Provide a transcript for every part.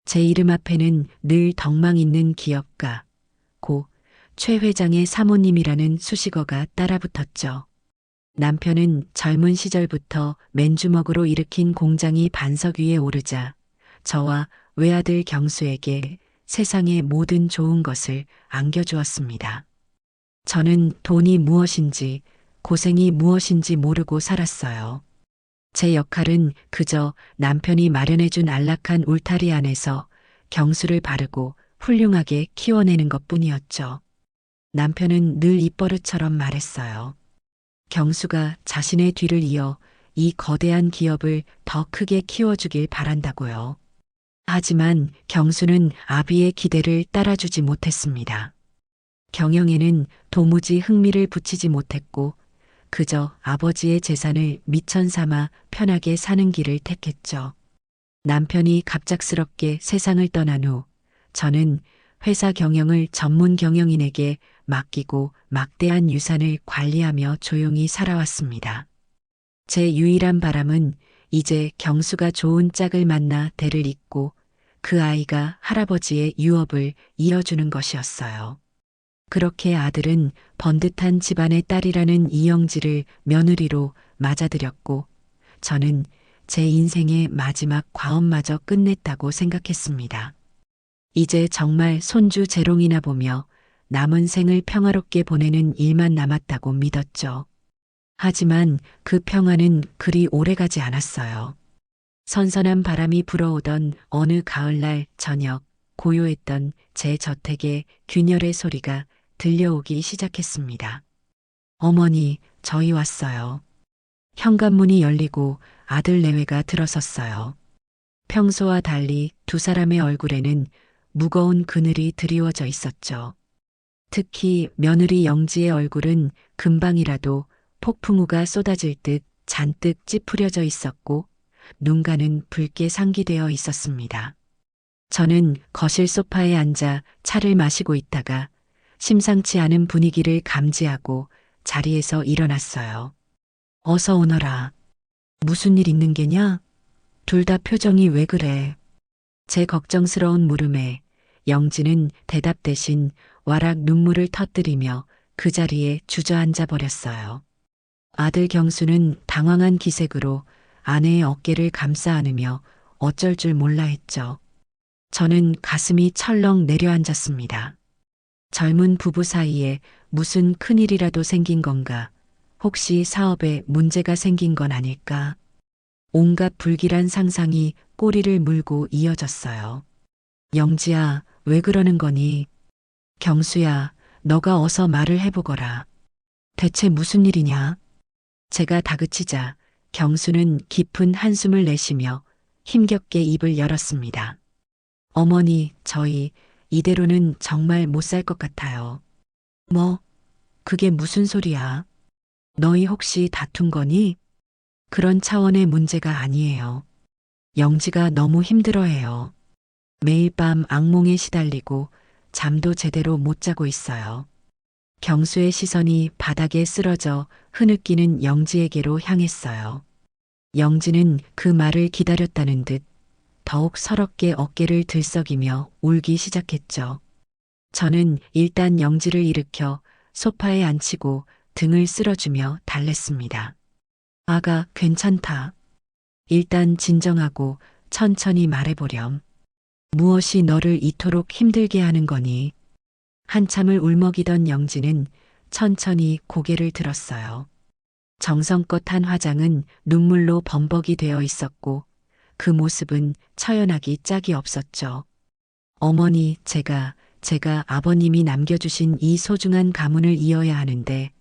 제 이름 앞에는 늘 덕망 있는 기업가, 고 최 회장의 사모님이라는 수식어가 따라붙었죠. 남편은 젊은 시절부터 맨주먹으로 일으킨 공장이 반석 위에 오르자 저와 외아들 경수에게 세상의 모든 좋은 것을 안겨주었습니다. 저는 돈이 무엇인지 고생이 무엇인지 모르고 살았어요. 제 역할은 그저 남편이 마련해준 안락한 울타리 안에서 경수를 바르고 훌륭하게 키워내는 것뿐이었죠. 남편은 늘 입버릇처럼 말했어요. 경수가 자신의 뒤를 이어 이 거대한 기업을 더 크게 키워주길 바란다고요. 하지만 경수는 아비의 기대를 따라주지 못했습니다. 경영에는 도무지 흥미를 붙이지 못했고 그저 아버지의 재산을 미천 삼아 편하게 사는 길을 택했죠. 남편이 갑작스럽게 세상을 떠난 후 저는 회사 경영을 전문 경영인에게 맡기고 막대한 유산을 관리하며 조용히 살아왔습니다. 제 유일한 바람은 이제 경수가 좋은 짝을 만나 대를 잇고 그 아이가 할아버지의 유업을 이어주는 것이었어요. 그렇게 아들은 번듯한 집안의 딸이라는 이영지를 며느리로 맞아들였고 저는 제 인생의 마지막 과업마저 끝냈다고 생각했습니다. 이제 정말 손주 재롱이나 보며 남은 생을 평화롭게 보내는 일만 남았다고 믿었죠. 하지만 그 평화는 그리 오래가지 않았어요. 선선한 바람이 불어오던 어느 가을날 저녁 고요했던 제 저택에 균열의 소리가 들려오기 시작했습니다. 어머니, 저희 왔어요. 현관문이 열리고 아들 내외가 들어섰어요. 평소와 달리 두 사람의 얼굴에는 무거운 그늘이 드리워져 있었죠. 특히 며느리 영지의 얼굴은 금방이라도 폭풍우가 쏟아질 듯 잔뜩 찌푸려져 있었고 눈가는 붉게 상기되어 있었습니다. 저는 거실 소파에 앉아 차를 마시고 있다가 심상치 않은 분위기를 감지하고 자리에서 일어났어요. 어서 오너라. 무슨 일 있는 게냐? 둘 다 표정이 왜 그래? 제 걱정스러운 물음에 영지는 대답 대신 와락 눈물을 터뜨리며 그 자리에 주저앉아 버렸어요. 아들 경수는 당황한 기색으로 아내의 어깨를 감싸 안으며 어쩔 줄 몰라 했죠. 저는 가슴이 철렁 내려앉았습니다. 젊은 부부 사이에 무슨 큰일이라도 생긴 건가? 혹시 사업에 문제가 생긴 건 아닐까? 온갖 불길한 상상이 꼬리를 물고 이어졌어요. 영지야, 왜 그러는 거니? 경수야, 너가 어서 말을 해보거라. 대체 무슨 일이냐? 제가 다그치자 경수는 깊은 한숨을 내쉬며 힘겹게 입을 열었습니다. 어머니, 저희 이대로는 정말 못 살 것 같아요. 뭐, 그게 무슨 소리야? 너희 혹시 다툰 거니? 그런 차원의 문제가 아니에요. 영지가 너무 힘들어해요. 매일 밤 악몽에 시달리고 잠도 제대로 못 자고 있어요. 경수의 시선이 바닥에 쓰러져 흐느끼는 영지에게로 향했어요. 영지는 그 말을 기다렸다는 듯 더욱 서럽게 어깨를 들썩이며 울기 시작했죠. 저는 일단 영지를 일으켜 소파에 앉히고 등을 쓸어주며 달랬습니다. 아가, 괜찮다. 일단 진정하고 천천히 말해보렴. 무엇이 너를 이토록 힘들게 하는 거니? 한참을 울먹이던 영지는 천천히 고개를 들었어요. 정성껏 한 화장은 눈물로 범벅이 되어 있었고 그 모습은 처연하기 짝이 없었죠. 어머니, 제가 아버님이 남겨주신 이 소중한 가문을 이어야 하는데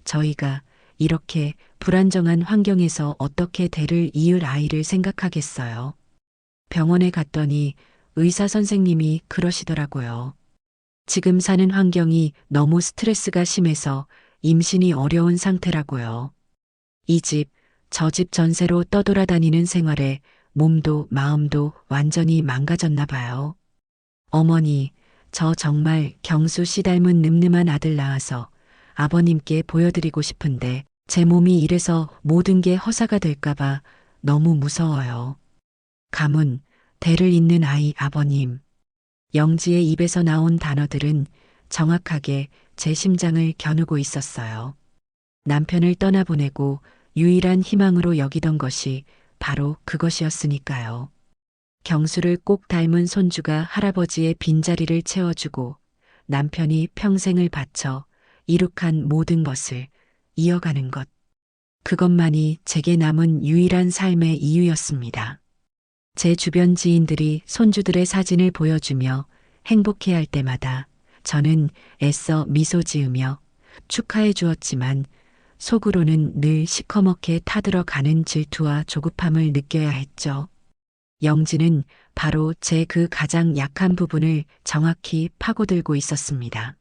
저희가 이렇게 불안정한 환경에서 어떻게 대를 이을 아이를 생각하겠어요. 병원에 갔더니 의사 선생님이 그러시더라고요. 지금 사는 환경이 너무 스트레스가 심해서 임신이 어려운 상태라고요. 이 집, 저 집 전세로 떠돌아다니는 생활에 몸도 마음도 완전히 망가졌나 봐요. 어머니, 저 정말 경수 씨 닮은 늠름한 아들 낳아서 아버님께 보여드리고 싶은데 제 몸이 이래서 모든 게 허사가 될까봐 너무 무서워요. 가문, 대를 잇는 아이 아버님. 영지의 입에서 나온 단어들은 정확하게 제 심장을 겨누고 있었어요. 남편을 떠나보내고 유일한 희망으로 여기던 것이 바로 그것이었으니까요. 경수를 꼭 닮은 손주가 할아버지의 빈자리를 채워주고 남편이 평생을 바쳐 이룩한 모든 것을 이어가는 것. 그것만이 제게 남은 유일한 삶의 이유였습니다. 제 주변 지인들이 손주들의 사진을 보여주며 행복해할 때마다 저는 애써 미소 지으며 축하해 주었지만 속으로는 늘 시커멓게 타들어가는 질투와 조급함을 느껴야 했죠. 영지는 바로 제 그 가장 약한 부분을 정확히 파고들고 있었습니다.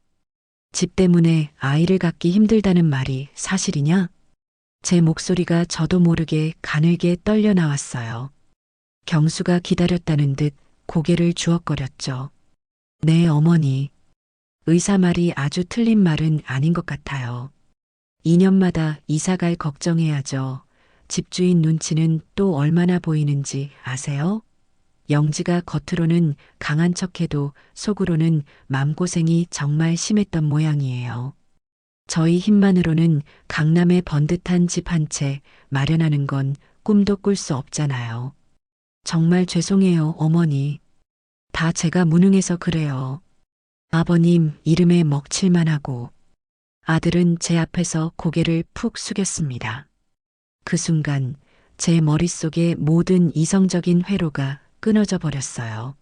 집 때문에 아이를 갖기 힘들다는 말이 사실이냐? 제 목소리가 저도 모르게 가늘게 떨려 나왔어요. 경수가 기다렸다는 듯 고개를 주걱거렸죠. 네, 어머니. 의사 말이 아주 틀린 말은 아닌 것 같아요. 2년마다 이사갈 걱정해야죠. 집주인 눈치는 또 얼마나 보이는지 아세요? 영지가 겉으로는 강한 척해도 속으로는 맘고생이 정말 심했던 모양이에요. 저희 힘만으로는 강남에 번듯한 집 한 채 마련하는 건 꿈도 꿀 수 없잖아요. 정말 죄송해요, 어머니. 다 제가 무능해서 그래요. 아버님 이름에 먹칠만 하고. 아들은 제 앞에서 고개를 푹 숙였습니다. 그 순간 제 머릿속의 모든 이성적인 회로가 끊어져 버렸어요.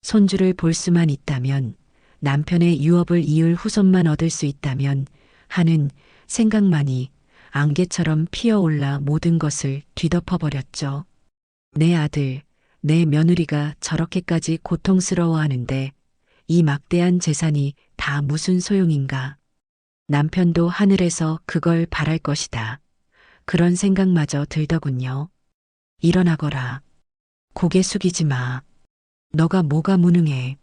손주를 볼 수만 있다면, 남편의 유업을 이을 후손만 얻을 수 있다면 하는 생각만이 안개처럼 피어올라 모든 것을 뒤덮어 버렸죠. 내 아들, 내 며느리가 저렇게까지 고통스러워하는데 이 막대한 재산이 다 무슨 소용인가. 남편도 하늘에서 그걸 바랄 것이다. 그런 생각마저 들더군요. 일어나거라. 고개 숙이지 마. 너가 뭐가 무능해.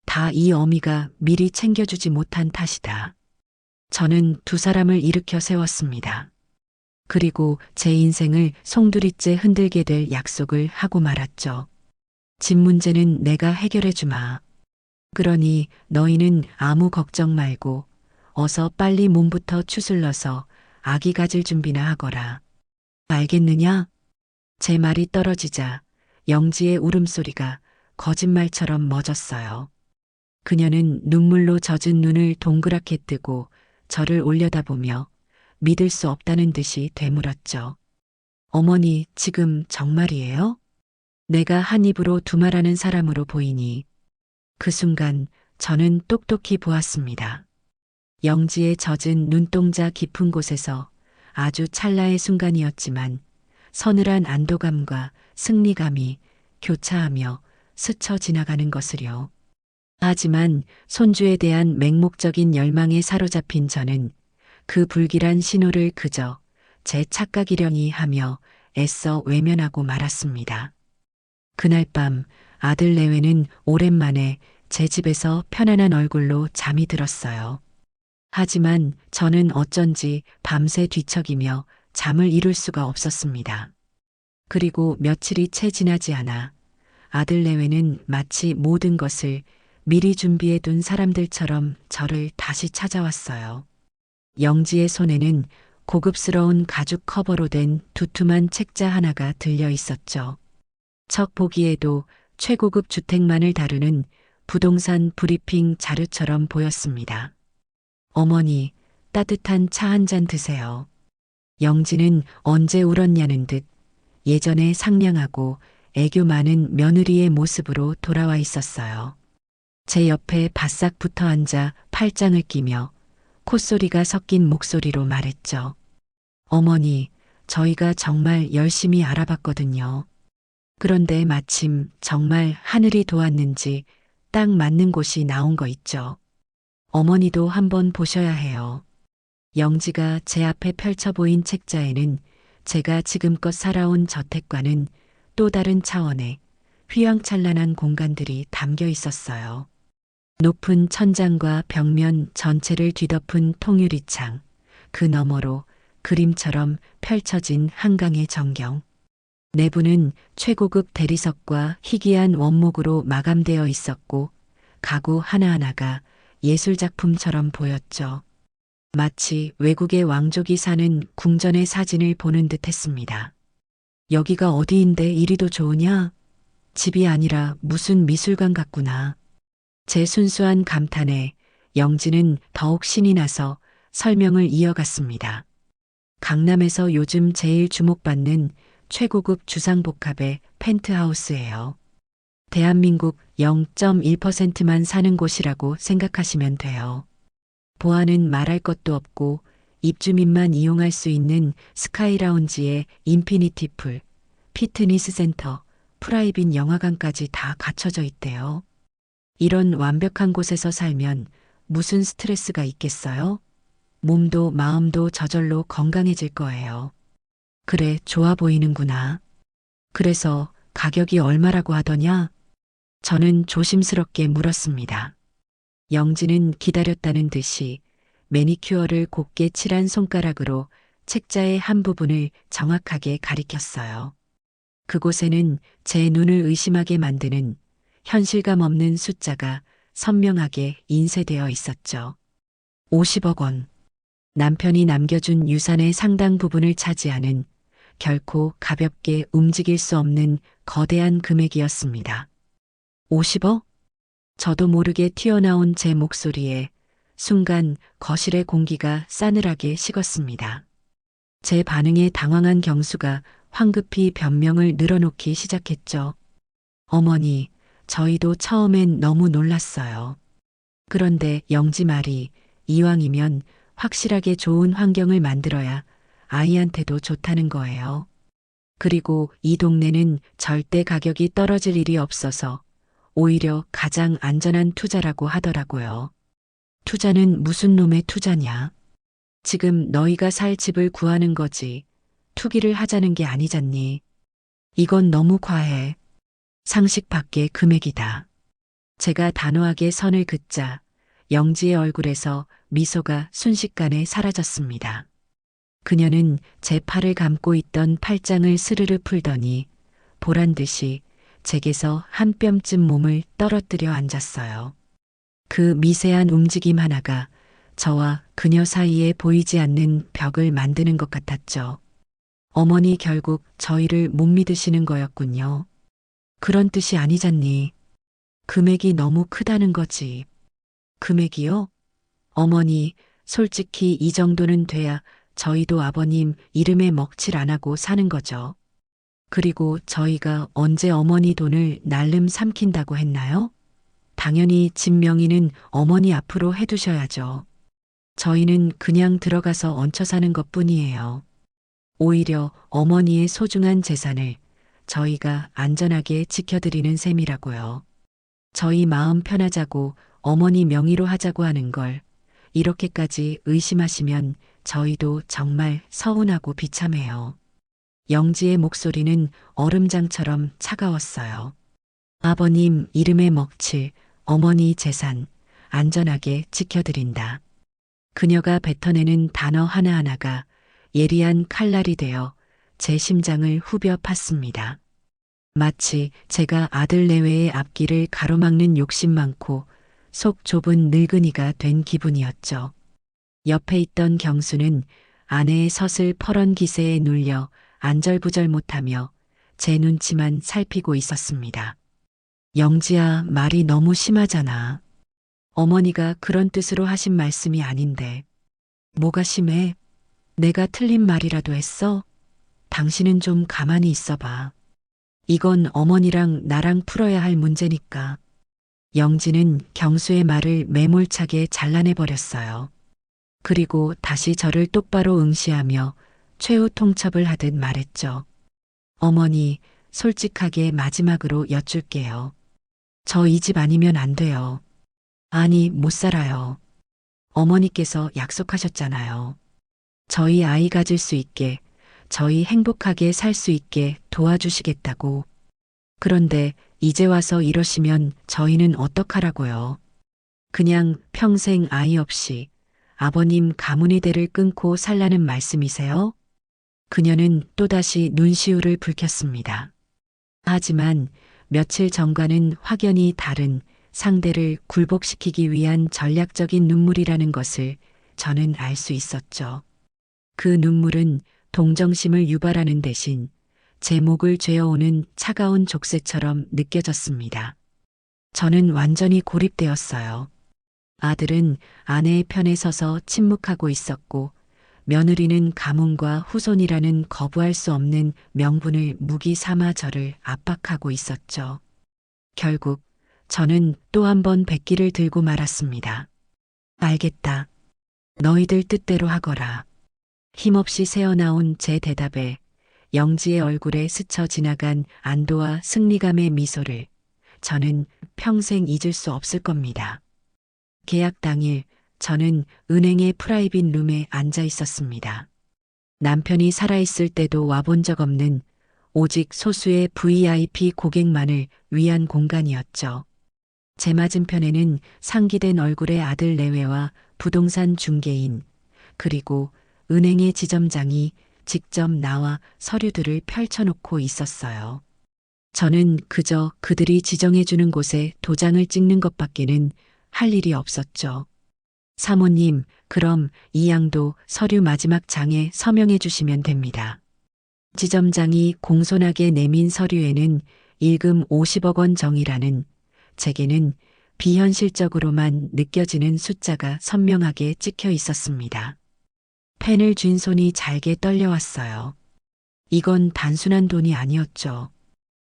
다 이 어미가 미리 챙겨주지 못한 탓이다. 저는 두 사람을 일으켜 세웠습니다. 그리고 제 인생을 송두리째 흔들게 될 약속을 하고 말았죠. 집 문제는 내가 해결해 주마. 그러니 너희는 아무 걱정 말고 어서 빨리 몸부터 추슬러서 아기 가질 준비나 하거라. 알겠느냐? 제 말이 떨어지자 영지의 울음소리가 거짓말처럼 멎었어요. 그녀는 눈물로 젖은 눈을 동그랗게 뜨고 저를 올려다보며 믿을 수 없다는 듯이 되물었죠. 어머니, 지금 정말이에요? 내가 한 입으로 두말하는 사람으로 보이니. 그 순간 저는 똑똑히 보았습니다. 영지의 젖은 눈동자 깊은 곳에서 아주 찰나의 순간이었지만 서늘한 안도감과 승리감이 교차하며 스쳐 지나가는 것을요. 하지만 손주에 대한 맹목적인 열망에 사로잡힌 저는 그 불길한 신호를 그저 제 착각이려니 하며 애써 외면하고 말았습니다. 그날 밤 아들 내외는 오랜만에 제 집에서 편안한 얼굴로 잠이 들었어요. 하지만 저는 어쩐지 밤새 뒤척이며 잠을 이룰 수가 없었습니다. 그리고 며칠이 채 지나지 않아 아들 내외는 마치 모든 것을 미리 준비해 둔 사람들처럼 저를 다시 찾아왔어요. 영지의 손에는 고급스러운 가죽 커버로 된 두툼한 책자 하나가 들려 있었죠. 척 보기에도 최고급 주택만을 다루는 부동산 브리핑 자료처럼 보였습니다. 어머니, 따뜻한 차 한 잔 드세요. 영지는 언제 울었냐는 듯 예전에 상냥하고 애교 많은 며느리의 모습으로 돌아와 있었어요. 제 옆에 바싹 붙어 앉아 팔짱을 끼며 콧소리가 섞인 목소리로 말했죠. 어머니, 저희가 정말 열심히 알아봤거든요. 그런데 마침 정말 하늘이 도왔는지 딱 맞는 곳이 나온 거 있죠. 어머니도 한번 보셔야 해요. 영지가 제 앞에 펼쳐 보인 책자에는 제가 지금껏 살아온 저택과는 또 다른 차원의 휘황찬란한 공간들이 담겨 있었어요. 높은 천장과 벽면 전체를 뒤덮은 통유리창, 그 너머로 그림처럼 펼쳐진 한강의 전경. 내부는 최고급 대리석과 희귀한 원목으로 마감되어 있었고 가구 하나하나가 예술작품처럼 보였죠. 마치 외국의 왕족이 사는 궁전의 사진을 보는 듯 했습니다. 여기가 어디인데 이리도 좋으냐? 집이 아니라 무슨 미술관 같구나. 제 순수한 감탄에 영지는 더욱 신이 나서 설명을 이어갔습니다. 강남에서 요즘 제일 주목받는 최고급 주상복합의 펜트하우스예요. 대한민국 0.1%만 사는 곳이라고 생각하시면 돼요. 보안은 말할 것도 없고 입주민만 이용할 수 있는 스카이라운지에 인피니티 풀, 피트니스 센터, 프라이빗 영화관까지 다 갖춰져 있대요. 이런 완벽한 곳에서 살면 무슨 스트레스가 있겠어요? 몸도 마음도 저절로 건강해질 거예요. 그래, 좋아 보이는구나. 그래서 가격이 얼마라고 하더냐? 저는 조심스럽게 물었습니다. 영지는 기다렸다는 듯이 매니큐어를 곱게 칠한 손가락으로 책자의 한 부분을 정확하게 가리켰어요. 그곳에는 제 눈을 의심하게 만드는 현실감 없는 숫자가 선명하게 인쇄되어 있었죠. 50억 원. 남편이 남겨준 유산의 상당 부분을 차지하는 결코 가볍게 움직일 수 없는 거대한 금액이었습니다. 50억? 저도 모르게 튀어나온 제 목소리에 순간 거실의 공기가 싸늘하게 식었습니다. 제 반응에 당황한 경수가 황급히 변명을 늘어놓기 시작했죠. 어머니, 저희도 처음엔 너무 놀랐어요. 그런데 영지 말이 이왕이면 확실하게 좋은 환경을 만들어야 아이한테도 좋다는 거예요. 그리고 이 동네는 절대 가격이 떨어질 일이 없어서 오히려 가장 안전한 투자라고 하더라고요. 투자는 무슨 놈의 투자냐? 지금 너희가 살 집을 구하는 거지. 투기를 하자는 게 아니잖니. 이건 너무 과해. 상식 밖의 금액이다. 제가 단호하게 선을 긋자 영지의 얼굴에서 미소가 순식간에 사라졌습니다. 그녀는 제 팔을 감고 있던 팔짱을 스르르 풀더니 보란 듯이 제게서 한 뼘쯤 몸을 떨어뜨려 앉았어요. 그 미세한 움직임 하나가 저와 그녀 사이에 보이지 않는 벽을 만드는 것 같았죠. 어머니 결국 저희를 못 믿으시는 거였군요. 그런 뜻이 아니잖니. 금액이 너무 크다는 거지. 금액이요? 어머니, 솔직히 이 정도는 돼야 저희도 아버님 이름에 먹칠 안 하고 사는 거죠. 그리고 저희가 언제 어머니 돈을 날름 삼킨다고 했나요? 당연히 집 명의는 어머니 앞으로 해두셔야죠. 저희는 그냥 들어가서 얹혀 사는 것뿐이에요. 오히려 어머니의 소중한 재산을 저희가 안전하게 지켜드리는 셈이라고요. 저희 마음 편하자고 어머니 명의로 하자고 하는 걸 이렇게까지 의심하시면 저희도 정말 서운하고 비참해요. 영지의 목소리는 얼음장처럼 차가웠어요. 아버님 이름에 먹칠 어머니 재산 안전하게 지켜드린다. 그녀가 뱉어내는 단어 하나하나가 예리한 칼날이 되어 제 심장을 후벼 팠습니다. 마치 제가 아들 내외의 앞길을 가로막는 욕심 많고 속 좁은 늙은이가 된 기분이었죠. 옆에 있던 경수는 아내의 서슬 퍼런 기세에 눌려 안절부절 못하며 제 눈치만 살피고 있었습니다. 영지야, 말이 너무 심하잖아. 어머니가 그런 뜻으로 하신 말씀이 아닌데. 뭐가 심해? 내가 틀린 말이라도 했어? 당신은 좀 가만히 있어봐. 이건 어머니랑 나랑 풀어야 할 문제니까. 영지는 경수의 말을 매몰차게 잘라내버렸어요. 그리고 다시 저를 똑바로 응시하며 최후 통첩을 하듯 말했죠. 어머니, 솔직하게 마지막으로 여쭐게요. 저 이 집 아니면 안 돼요. 아니, 못 살아요. 어머니께서 약속하셨잖아요. 저희 아이 가질 수 있게, 저희 행복하게 살 수 있게 도와주시겠다고. 그런데 이제 와서 이러시면 저희는 어떡하라고요. 그냥 평생 아이 없이 아버님 가문의 대를 끊고 살라는 말씀이세요? 그녀는 또다시 눈시울을 붉혔습니다. 하지만 며칠 전과는 확연히 다른 상대를 굴복시키기 위한 전략적인 눈물이라는 것을 저는 알 수 있었죠. 그 눈물은 동정심을 유발하는 대신 제 목을 죄어오는 차가운 족쇄처럼 느껴졌습니다. 저는 완전히 고립되었어요. 아들은 아내의 편에 서서 침묵하고 있었고 며느리는 가문과 후손이라는 거부할 수 없는 명분을 무기 삼아 저를 압박하고 있었죠. 결국 저는 또 한 번 백기를 들고 말았습니다. 알겠다. 너희들 뜻대로 하거라. 힘없이 새어나온 제 대답에 영지의 얼굴에 스쳐 지나간 안도와 승리감의 미소를 저는 평생 잊을 수 없을 겁니다. 계약 당일 저는 은행의 프라이빗 룸에 앉아 있었습니다. 남편이 살아있을 때도 와본 적 없는 오직 소수의 VIP 고객만을 위한 공간이었죠. 제 맞은편에는 상기된 얼굴의 아들 내외와 부동산 중개인, 그리고 은행의 지점장이 직접 나와 서류들을 펼쳐놓고 있었어요. 저는 그저 그들이 지정해주는 곳에 도장을 찍는 것밖에는 할 일이 없었죠. 사모님, 그럼 이 양도 서류 마지막 장에 서명해 주시면 됩니다. 지점장이 공손하게 내민 서류에는 일금 50억 원 정의라는 제게는 비현실적으로만 느껴지는 숫자가 선명하게 찍혀 있었습니다. 펜을 쥔 손이 잘게 떨려왔어요. 이건 단순한 돈이 아니었죠.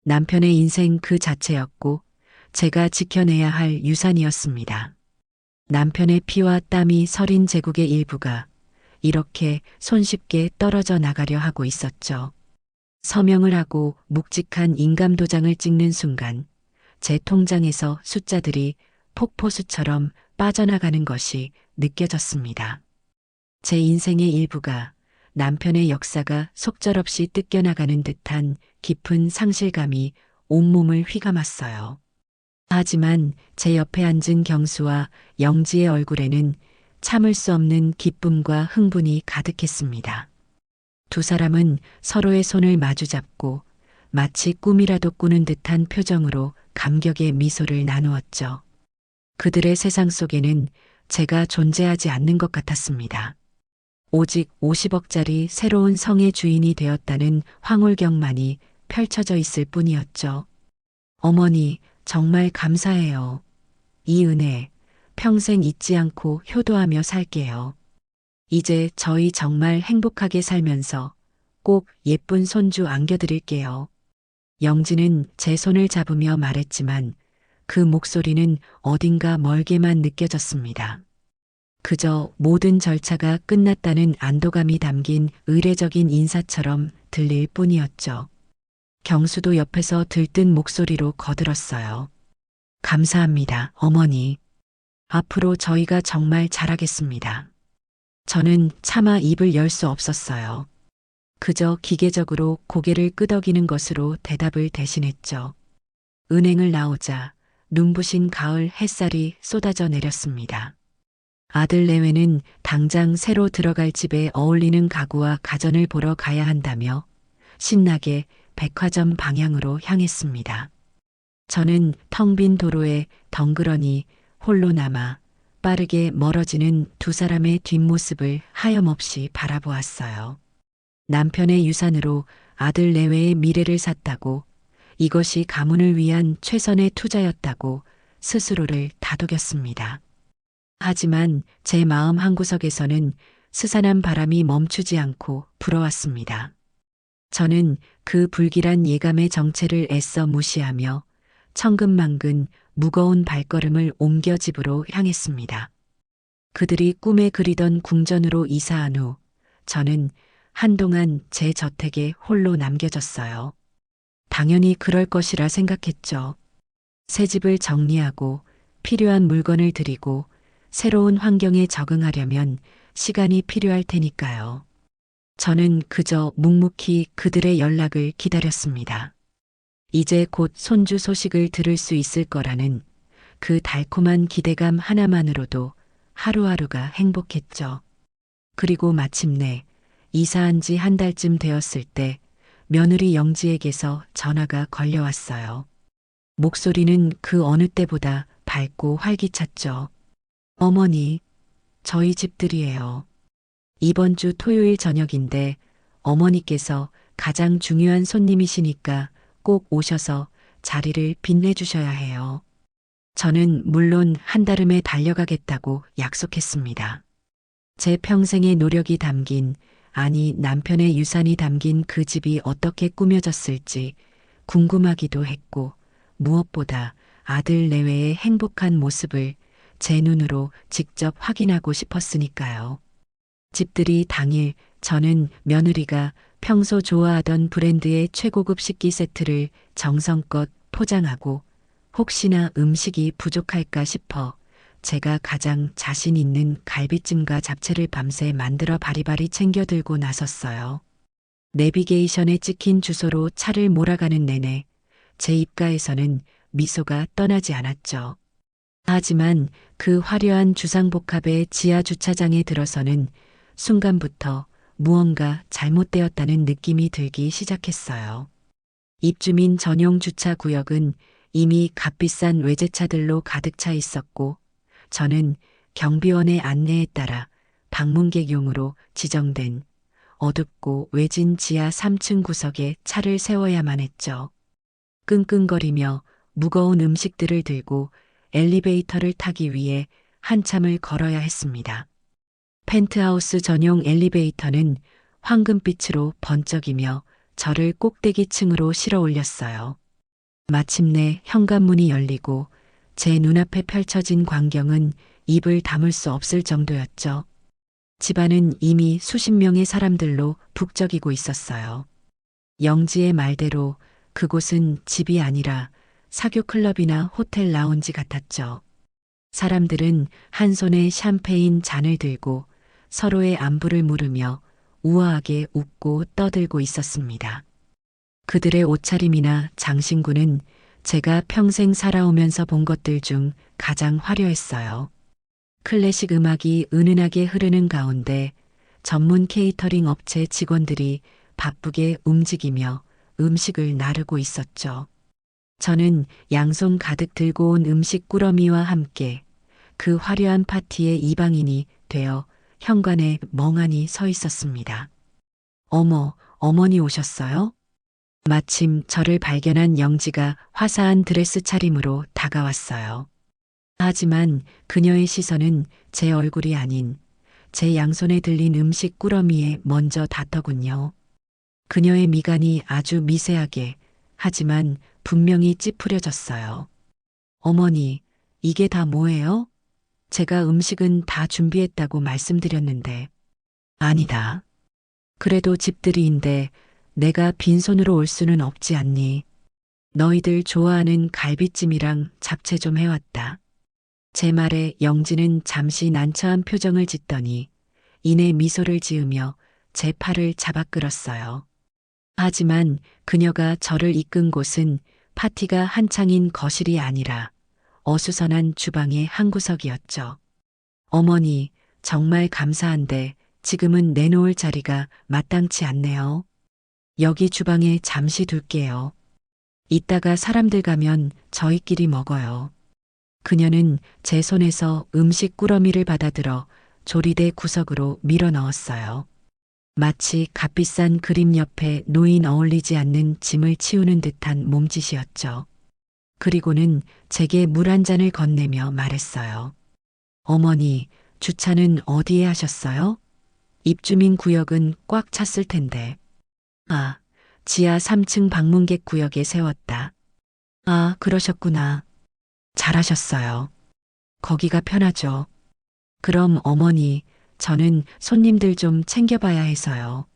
남편의 인생 그 자체였고 제가 지켜내야 할 유산이었습니다. 남편의 피와 땀이 서린 제국의 일부가 이렇게 손쉽게 떨어져 나가려 하고 있었죠. 서명을 하고 묵직한 인감도장을 찍는 순간 제 통장에서 숫자들이 폭포수처럼 빠져나가는 것이 느껴졌습니다. 제 인생의 일부가 남편의 역사가 속절없이 뜯겨나가는 듯한 깊은 상실감이 온몸을 휘감았어요. 하지만 제 옆에 앉은 경수와 영지의 얼굴에는 참을 수 없는 기쁨과 흥분이 가득했습니다. 두 사람은 서로의 손을 마주잡고 마치 꿈이라도 꾸는 듯한 표정으로 감격의 미소를 나누었죠. 그들의 세상 속에는 제가 존재하지 않는 것 같았습니다. 오직 50억짜리 새로운 성의 주인이 되었다는 황홀경만이 펼쳐져 있을 뿐이었죠. 어머니, 정말 감사해요. 이 은혜 평생 잊지 않고 효도하며 살게요. 이제 저희 정말 행복하게 살면서 꼭 예쁜 손주 안겨드릴게요. 영지는 제 손을 잡으며 말했지만 그 목소리는 어딘가 멀게만 느껴졌습니다. 그저 모든 절차가 끝났다는 안도감이 담긴 의례적인 인사처럼 들릴 뿐이었죠. 경수도 옆에서 들뜬 목소리로 거들었어요. 감사합니다, 어머니. 앞으로 저희가 정말 잘하겠습니다. 저는 차마 입을 열 수 없었어요. 그저 기계적으로 고개를 끄덕이는 것으로 대답을 대신했죠. 은행을 나오자 눈부신 가을 햇살이 쏟아져 내렸습니다. 아들 내외는 당장 새로 들어갈 집에 어울리는 가구와 가전을 보러 가야 한다며 신나게 백화점 방향으로 향했습니다. 저는 텅 빈 도로에 덩그러니 홀로 남아 빠르게 멀어지는 두 사람의 뒷모습을 하염없이 바라보았어요. 남편의 유산으로 아들 내외의 미래를 샀다고, 이것이 가문을 위한 최선의 투자였다고 스스로를 다독였습니다. 하지만 제 마음 한구석에서는 스산한 바람이 멈추지 않고 불어왔습니다. 저는 그 불길한 예감의 정체를 애써 무시하며 천근만근 무거운 발걸음을 옮겨 집으로 향했습니다. 그들이 꿈에 그리던 궁전으로 이사한 후 저는 한동안 제 저택에 홀로 남겨졌어요. 당연히 그럴 것이라 생각했죠. 새 집을 정리하고 필요한 물건을 들이고 새로운 환경에 적응하려면 시간이 필요할 테니까요. 저는 그저 묵묵히 그들의 연락을 기다렸습니다. 이제 곧 손주 소식을 들을 수 있을 거라는 그 달콤한 기대감 하나만으로도 하루하루가 행복했죠. 그리고 마침내 이사한 지 한 달쯤 되었을 때 며느리 영지에게서 전화가 걸려왔어요. 목소리는 그 어느 때보다 밝고 활기찼죠. 어머니, 저희 집들이에요. 이번 주 토요일 저녁인데 어머니께서 가장 중요한 손님이시니까 꼭 오셔서 자리를 빛내주셔야 해요. 저는 물론 한달음에 달려가겠다고 약속했습니다. 제 평생의 노력이 담긴, 아니 남편의 유산이 담긴 그 집이 어떻게 꾸며졌을지 궁금하기도 했고, 무엇보다 아들 내외의 행복한 모습을 제 눈으로 직접 확인하고 싶었으니까요. 집들이 당일 저는 며느리가 평소 좋아하던 브랜드의 최고급 식기 세트를 정성껏 포장하고 혹시나 음식이 부족할까 싶어 제가 가장 자신 있는 갈비찜과 잡채를 밤새 만들어 바리바리 챙겨 들고 나섰어요. 내비게이션에 찍힌 주소로 차를 몰아가는 내내 제 입가에서는 미소가 떠나지 않았죠. 하지만 그 화려한 주상복합의 지하 주차장에 들어서는 순간부터 무언가 잘못되었다는 느낌이 들기 시작했어요. 입주민 전용 주차 구역은 이미 값비싼 외제차들로 가득 차 있었고, 저는 경비원의 안내에 따라 방문객용으로 지정된 어둡고 외진 지하 3층 구석에 차를 세워야만 했죠. 끙끙거리며 무거운 음식들을 들고 엘리베이터를 타기 위해 한참을 걸어야 했습니다. 펜트하우스 전용 엘리베이터는 황금빛으로 번쩍이며 저를 꼭대기층으로 실어 올렸어요. 마침내 현관문이 열리고 제 눈앞에 펼쳐진 광경은 입을 다물 수 없을 정도였죠. 집안은 이미 수십 명의 사람들로 북적이고 있었어요. 영지의 말대로 그곳은 집이 아니라 사교 클럽이나 호텔 라운지 같았죠. 사람들은 한 손에 샴페인 잔을 들고 서로의 안부를 물으며 우아하게 웃고 떠들고 있었습니다. 그들의 옷차림이나 장신구는 제가 평생 살아오면서 본 것들 중 가장 화려했어요. 클래식 음악이 은은하게 흐르는 가운데 전문 케이터링 업체 직원들이 바쁘게 움직이며 음식을 나르고 있었죠. 저는 양손 가득 들고 온 음식 꾸러미와 함께 그 화려한 파티의 이방인이 되어 현관에 멍하니 서 있었습니다. 어머, 어머니 오셨어요? 마침 저를 발견한 영지가 화사한 드레스 차림으로 다가왔어요. 하지만 그녀의 시선은 제 얼굴이 아닌 제 양손에 들린 음식 꾸러미에 먼저 닿더군요. 그녀의 미간이 아주 미세하게 하지만 분명히 찌푸려졌어요. 어머니, 이게 다 뭐예요? 제가 음식은 다 준비했다고 말씀드렸는데. 아니다. 그래도 집들이인데 내가 빈손으로 올 수는 없지 않니? 너희들 좋아하는 갈비찜이랑 잡채 좀 해왔다. 제 말에 영지는 잠시 난처한 표정을 짓더니 이내 미소를 지으며 제 팔을 잡아 끌었어요. 하지만 그녀가 저를 이끈 곳은 파티가 한창인 거실이 아니라 어수선한 주방의 한 구석이었죠. 어머니, 정말 감사한데 지금은 내놓을 자리가 마땅치 않네요. 여기 주방에 잠시 둘게요. 이따가 사람들 가면 저희끼리 먹어요. 그녀는 제 손에서 음식 꾸러미를 받아들어 조리대 구석으로 밀어 넣었어요. 마치 값비싼 그림 옆에 놓인 어울리지 않는 짐을 치우는 듯한 몸짓이었죠. 그리고는 제게 물 한 잔을 건네며 말했어요. 어머니, 주차는 어디에 하셨어요? 입주민 구역은 꽉 찼을 텐데. 아, 지하 3층 방문객 구역에 세웠다. 아, 그러셨구나. 잘하셨어요. 거기가 편하죠. 그럼 어머니, 저는 손님들 좀 챙겨봐야 해서요.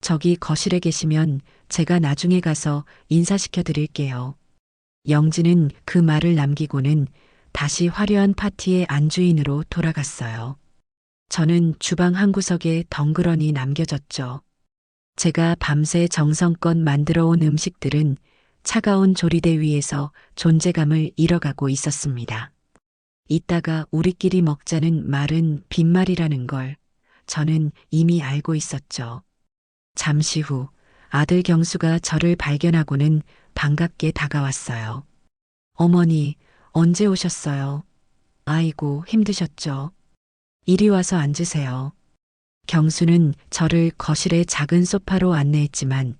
저기 거실에 계시면 제가 나중에 가서 인사시켜 드릴게요. 영지는 그 말을 남기고는 다시 화려한 파티의 안주인으로 돌아갔어요. 저는 주방 한 구석에 덩그러니 남겨졌죠. 제가 밤새 정성껏 만들어 온 음식들은 차가운 조리대 위에서 존재감을 잃어가고 있었습니다. 이따가 우리끼리 먹자는 말은 빈말이라는 걸 저는 이미 알고 있었죠. 잠시 후 아들 경수가 저를 발견하고는 반갑게 다가왔어요. 어머니, 언제 오셨어요? 아이고, 힘드셨죠? 이리 와서 앉으세요. 경수는 저를 거실의 작은 소파로 안내했지만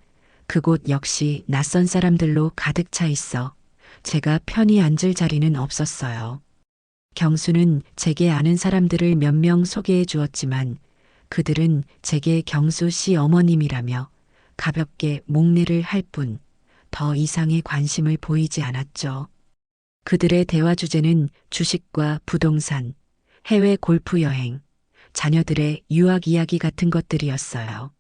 그곳 역시 낯선 사람들로 가득 차 있어 제가 편히 앉을 자리는 없었어요. 경수는 제게 아는 사람들을 몇 명 소개해 주었지만 그들은 제게 경수 씨 어머님이라며 가볍게 목례를 할 뿐 더 이상의 관심을 보이지 않았죠. 그들의 대화 주제는 주식과 부동산, 해외 골프 여행, 자녀들의 유학 이야기 같은 것들이었어요.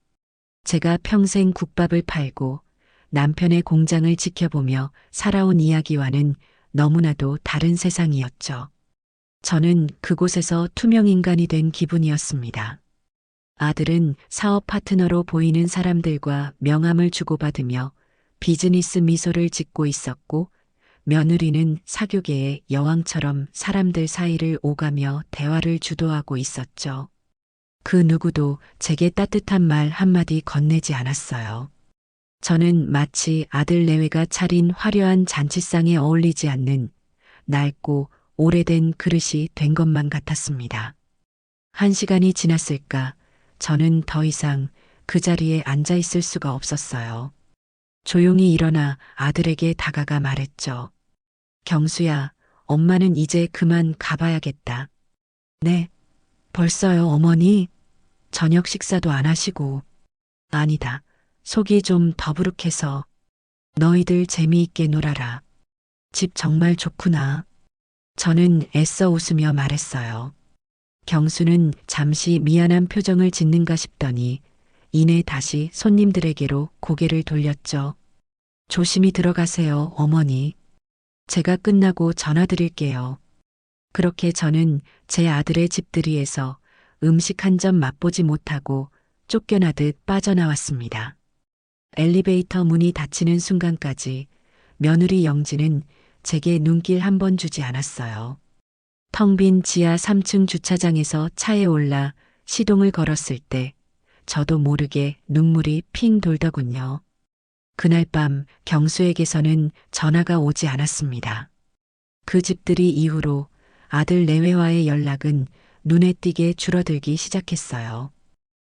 제가 평생 국밥을 팔고 남편의 공장을 지켜보며 살아온 이야기와는 너무나도 다른 세상이었죠. 저는 그곳에서 투명 인간이 된 기분이었습니다. 아들은 사업 파트너로 보이는 사람들과 명함을 주고받으며 비즈니스 미소를 짓고 있었고, 며느리는 사교계의 여왕처럼 사람들 사이를 오가며 대화를 주도하고 있었죠. 그 누구도 제게 따뜻한 말 한마디 건네지 않았어요. 저는 마치 아들 내외가 차린 화려한 잔치상에 어울리지 않는 낡고 오래된 그릇이 된 것만 같았습니다. 1시간이 지났을까 저는 더 이상 그 자리에 앉아 있을 수가 없었어요. 조용히 일어나 아들에게 다가가 말했죠. 경수야, 엄마는 이제 그만 가봐야겠다. 네, 벌써요, 어머니? 저녁 식사도 안 하시고. 아니다, 속이 좀 더부룩해서. 너희들 재미있게 놀아라. 집 정말 좋구나. 저는 애써 웃으며 말했어요. 경수는 잠시 미안한 표정을 짓는가 싶더니 이내 다시 손님들에게로 고개를 돌렸죠. 조심히 들어가세요, 어머니. 제가 끝나고 전화드릴게요. 그렇게 저는 제 아들의 집들이에서 음식 한 점 맛보지 못하고 쫓겨나듯 빠져나왔습니다. 엘리베이터 문이 닫히는 순간까지 며느리 영지는 제게 눈길 한 번 주지 않았어요. 텅 빈 지하 3층 주차장에서 차에 올라 시동을 걸었을 때 저도 모르게 눈물이 핑 돌더군요. 그날 밤 경수에게서는 전화가 오지 않았습니다. 그 집들이 이후로 아들 내외와의 연락은 눈에 띄게 줄어들기 시작했어요.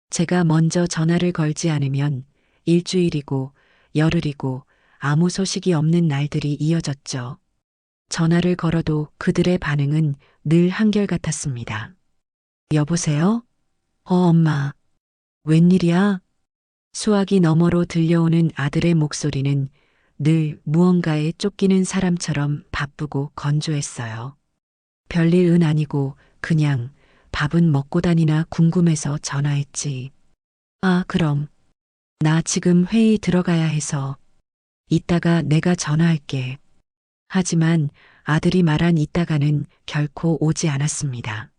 제가 먼저 전화를 걸지 않으면 일주일이고 열흘이고 아무 소식이 없는 날들이 이어졌죠. 전화를 걸어도 그들의 반응은 늘 한결같았습니다. 여보세요? 엄마. 웬일이야? 수화기 너머로 들려오는 아들의 목소리는 늘 무언가에 쫓기는 사람처럼 바쁘고 건조했어요. 별일은 아니고 그냥 밥은 먹고 다니나 궁금해서 전화했지. 아, 그럼. 나 지금 회의 들어가야 해서. 이따가 내가 전화할게. 하지만 아들이 말한 이따가는 결코 오지 않았습니다.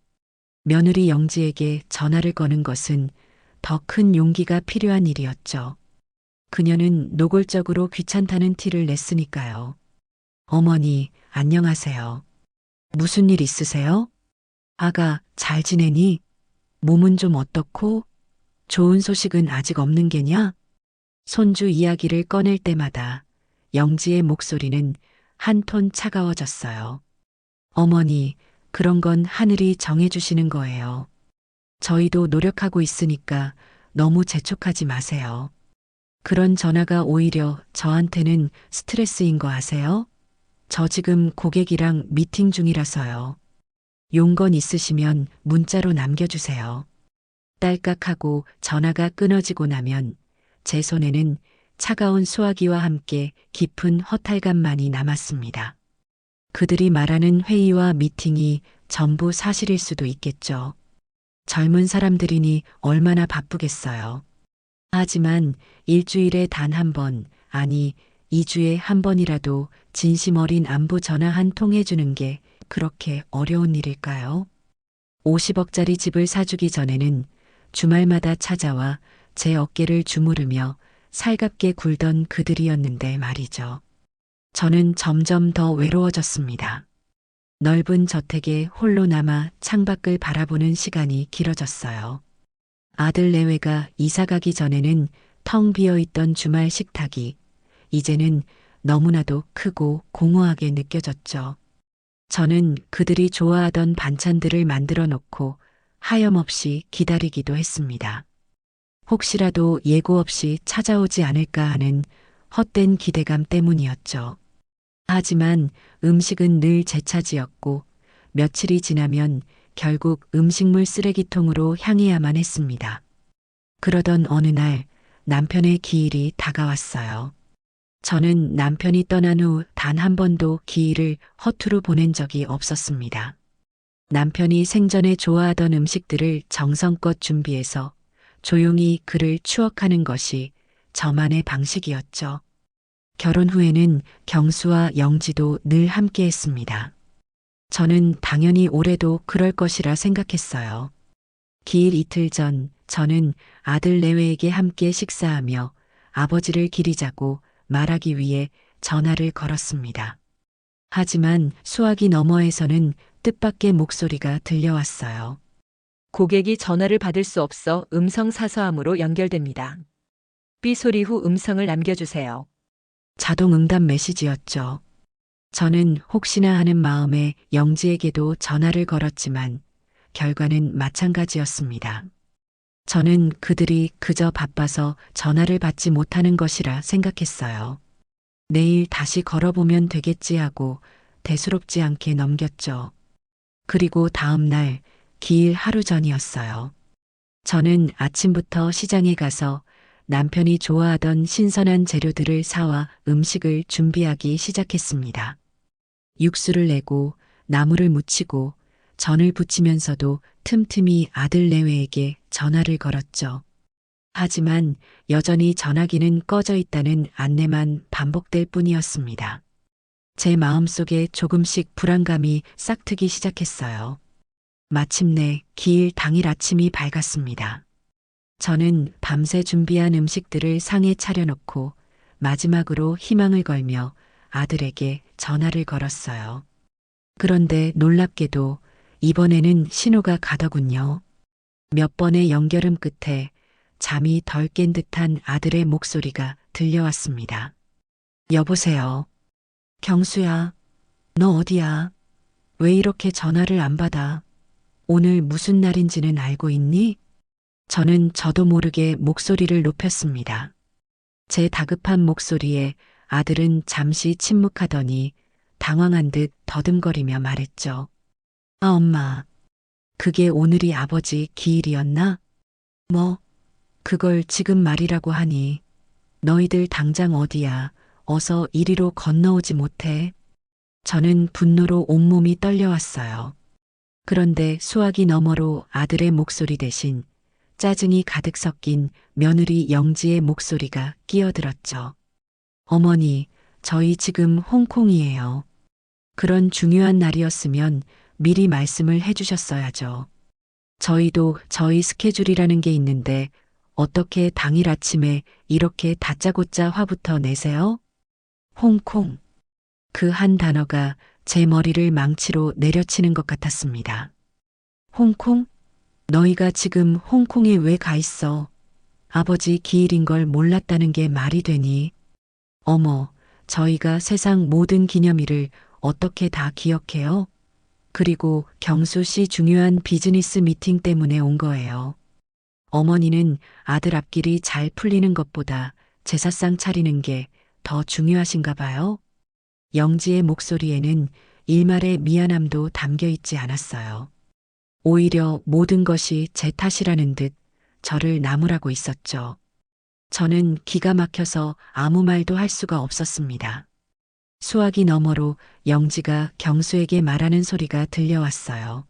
며느리 영지에게 전화를 거는 것은 더 큰 용기가 필요한 일이었죠. 그녀는 노골적으로 귀찮다는 티를 냈으니까요. 어머니, 안녕하세요. 무슨 일 있으세요? 아가, 잘 지내니? 몸은 좀 어떻고? 좋은 소식은 아직 없는 게냐? 손주 이야기를 꺼낼 때마다 영지의 목소리는 한 톤 차가워졌어요. 어머니, 그런 건 하늘이 정해주시는 거예요. 저희도 노력하고 있으니까 너무 재촉하지 마세요. 그런 전화가 오히려 저한테는 스트레스인 거 아세요? 저 지금 고객이랑 미팅 중이라서요. 용건 있으시면 문자로 남겨주세요. 딸깍하고 전화가 끊어지고 나면 제 손에는 차가운 수화기와 함께 깊은 허탈감만이 남았습니다. 그들이 말하는 회의와 미팅이 전부 사실일 수도 있겠죠. 젊은 사람들이니 얼마나 바쁘겠어요. 하지만 일주일에 단 한 번, 아니 2주에 한 번이라도 진심 어린 안부 전화 한 통 해주는 게 그렇게 어려운 일일까요? 50억짜리 집을 사주기 전에는 주말마다 찾아와 제 어깨를 주무르며 살갑게 굴던 그들이었는데 말이죠. 저는 점점 더 외로워졌습니다. 넓은 저택에 홀로 남아 창밖을 바라보는 시간이 길어졌어요. 아들 내외가 이사 가기 전에는 텅 비어 있던 주말 식탁이 이제는 너무나도 크고 공허하게 느껴졌죠. 저는 그들이 좋아하던 반찬들을 만들어 놓고 하염없이 기다리기도 했습니다. 혹시라도 예고 없이 찾아오지 않을까 하는 헛된 기대감 때문이었죠. 하지만 음식은 늘 제 차지였고 며칠이 지나면 결국 음식물 쓰레기통으로 향해야만 했습니다. 그러던 어느 날 남편의 기일이 다가왔어요. 저는 남편이 떠난 후 단 한 번도 기일을 허투루 보낸 적이 없었습니다. 남편이 생전에 좋아하던 음식들을 정성껏 준비해서 조용히 그를 추억하는 것이 저만의 방식이었죠. 결혼 후에는 경수와 영지도 늘 함께 했습니다. 저는 당연히 올해도 그럴 것이라 생각했어요. 기일 이틀 전 저는 아들 내외에게 함께 식사하며 아버지를 기리자고 말하기 위해 전화를 걸었습니다. 하지만 수화기 너머에서는 뜻밖의 목소리가 들려왔어요. 고객이 전화를 받을 수 없어 음성 사서함으로 연결됩니다. 삐 소리 후 음성을 남겨주세요. 자동 응답 메시지였죠. 저는 혹시나 하는 마음에 영지에게도 전화를 걸었지만 결과는 마찬가지였습니다. 저는 그들이 그저 바빠서 전화를 받지 못하는 것이라 생각했어요. 내일 다시 걸어보면 되겠지 하고 대수롭지 않게 넘겼죠. 그리고 다음 날 기일 하루 전이었어요. 저는 아침부터 시장에 가서 남편이 좋아하던 신선한 재료들을 사와 음식을 준비하기 시작했습니다. 육수를 내고 나물을 무치고 전을 부치면서도 틈틈이 아들 내외에게 전화를 걸었죠. 하지만 여전히 전화기는 꺼져 있다는 안내만 반복될 뿐이었습니다. 제 마음속에 조금씩 불안감이 싹트기 시작했어요. 마침내 기일 당일 아침이 밝았습니다. 저는 밤새 준비한 음식들을 상에 차려놓고 마지막으로 희망을 걸며 아들에게 전화를 걸었어요. 그런데 놀랍게도 이번에는 신호가 가더군요. 몇 번의 연결음 끝에 잠이 덜 깬 듯한 아들의 목소리가 들려왔습니다. 여보세요. 경수야, 너 어디야? 왜 이렇게 전화를 안 받아? 오늘 무슨 날인지는 알고 있니? 저는 저도 모르게 목소리를 높였습니다. 제 다급한 목소리에 아들은 잠시 침묵하더니 당황한 듯 더듬거리며 말했죠. 아, 엄마. 그게 오늘이 아버지 기일이었나? 뭐, 그걸 지금 말이라고 하니. 너희들 당장 어디야? 어서 이리로 건너오지 못해. 저는 분노로 온몸이 떨려왔어요. 그런데 수화기 너머로 아들의 목소리 대신 짜증이 가득 섞인 며느리 영지의 목소리가 끼어들었죠. 어머니, 저희 지금 홍콩이에요. 그런 중요한 날이었으면 미리 말씀을 해주셨어야죠. 저희도 저희 스케줄이라는 게 있는데 어떻게 당일 아침에 이렇게 다짜고짜 화부터 내세요? 홍콩. 그 한 단어가 제 머리를 망치로 내려치는 것 같았습니다. 홍콩? 너희가 지금 홍콩에 왜 가 있어? 아버지 기일인 걸 몰랐다는 게 말이 되니? 어머, 저희가 세상 모든 기념일을 어떻게 다 기억해요? 그리고 경수 씨 중요한 비즈니스 미팅 때문에 온 거예요. 어머니는 아들 앞길이 잘 풀리는 것보다 제사상 차리는 게 더 중요하신가 봐요. 영지의 목소리에는 일말의 미안함도 담겨 있지 않았어요. 오히려 모든 것이 제 탓이라는 듯 저를 나무라고 있었죠. 저는 기가 막혀서 아무 말도 할 수가 없었습니다. 수화기 너머로 영지가 경수에게 말하는 소리가 들려왔어요.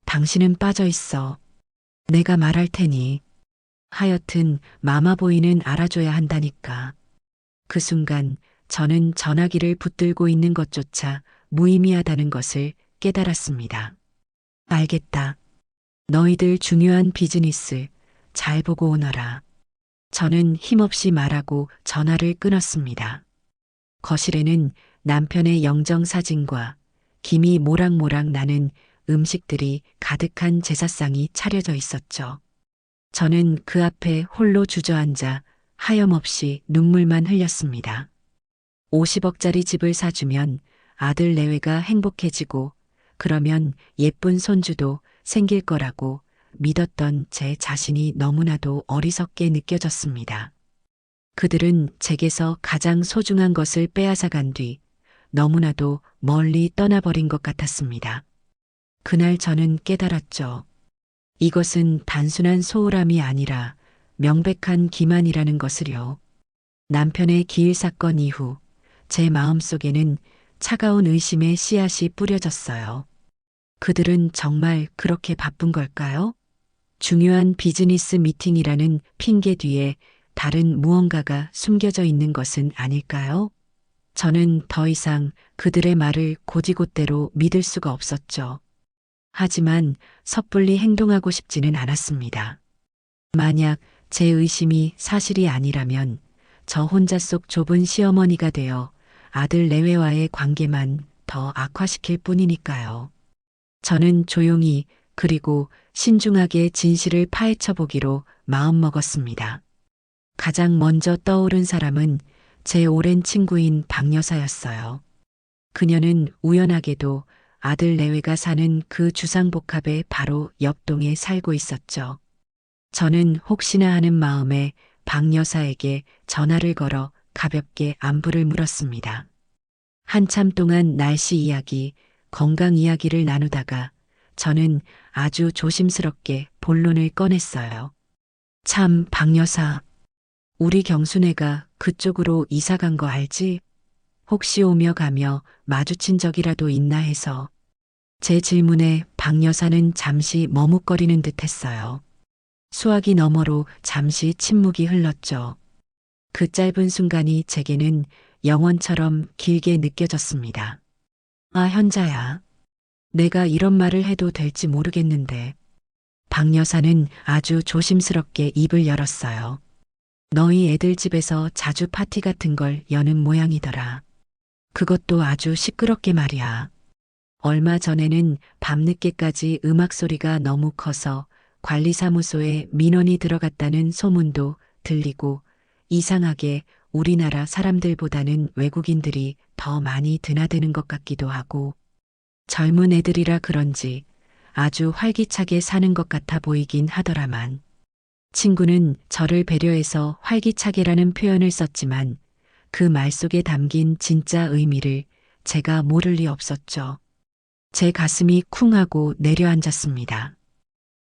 당신은 빠져 있어. 내가 말할 테니. 하여튼 마마보이는 알아줘야 한다니까. 그 순간 저는 전화기를 붙들고 있는 것조차 무의미하다는 것을 깨달았습니다. 알겠다. 너희들 중요한 비즈니스 잘 보고 오너라. 저는 힘없이 말하고 전화를 끊었습니다. 거실에는 남편의 영정 사진과 김이 모락모락 나는 음식들이 가득한 제사상이 차려져 있었죠. 저는 그 앞에 홀로 주저앉아 하염없이 눈물만 흘렸습니다. 50억짜리 집을 사주면 아들 내외가 행복해지고 그러면 예쁜 손주도 생길 거라고 믿었던 제 자신이 너무나도 어리석게 느껴졌습니다. 그들은 제게서 가장 소중한 것을 빼앗아간 뒤 너무나도 멀리 떠나버린 것 같았습니다. 그날 저는 깨달았죠. 이것은 단순한 소홀함이 아니라 명백한 기만이라는 것을요. 남편의 기일 사건 이후 제 마음속에는 차가운 의심의 씨앗이 뿌려졌어요. 그들은 정말 그렇게 바쁜 걸까요? 중요한 비즈니스 미팅이라는 핑계 뒤에 다른 무언가가 숨겨져 있는 것은 아닐까요? 저는 더 이상 그들의 말을 곧이곧대로 믿을 수가 없었죠. 하지만 섣불리 행동하고 싶지는 않았습니다. 만약 제 의심이 사실이 아니라면 저 혼자 속 좁은 시어머니가 되어 아들 내외와의 관계만 더 악화시킬 뿐이니까요. 저는 조용히 그리고 신중하게 진실을 파헤쳐 보기로 마음먹었습니다. 가장 먼저 떠오른 사람은 제 오랜 친구인 박 여사였어요. 그녀는 우연하게도 아들 내외가 사는 그 주상복합의 바로 옆동에 살고 있었죠. 저는 혹시나 하는 마음에 박 여사에게 전화를 걸어 가볍게 안부를 물었습니다. 한참 동안 날씨 이야기, 건강 이야기를 나누다가 저는 아주 조심스럽게 본론을 꺼냈어요. 참, 박 여사. 우리 경순애가 그쪽으로 이사 간 거 알지? 혹시 오며 가며 마주친 적이라도 있나 해서. 제 질문에 박 여사는 잠시 머뭇거리는 듯 했어요. 수화기 너머로 잠시 침묵이 흘렀죠. 그 짧은 순간이 제게는 영원처럼 길게 느껴졌습니다. 아, 현자야. 내가 이런 말을 해도 될지 모르겠는데. 박 여사는 아주 조심스럽게 입을 열었어요. 너희 애들 집에서 자주 파티 같은 걸 여는 모양이더라. 그것도 아주 시끄럽게 말이야. 얼마 전에는 밤늦게까지 음악 소리가 너무 커서 관리사무소에 민원이 들어갔다는 소문도 들리고 이상하게 우리나라 사람들보다는 외국인들이 더 많이 드나드는 것 같기도 하고 젊은 애들이라 그런지 아주 활기차게 사는 것 같아 보이긴 하더라만. 친구는 저를 배려해서 활기차게라는 표현을 썼지만 그 말 속에 담긴 진짜 의미를 제가 모를 리 없었죠. 제 가슴이 쿵 하고 내려앉았습니다.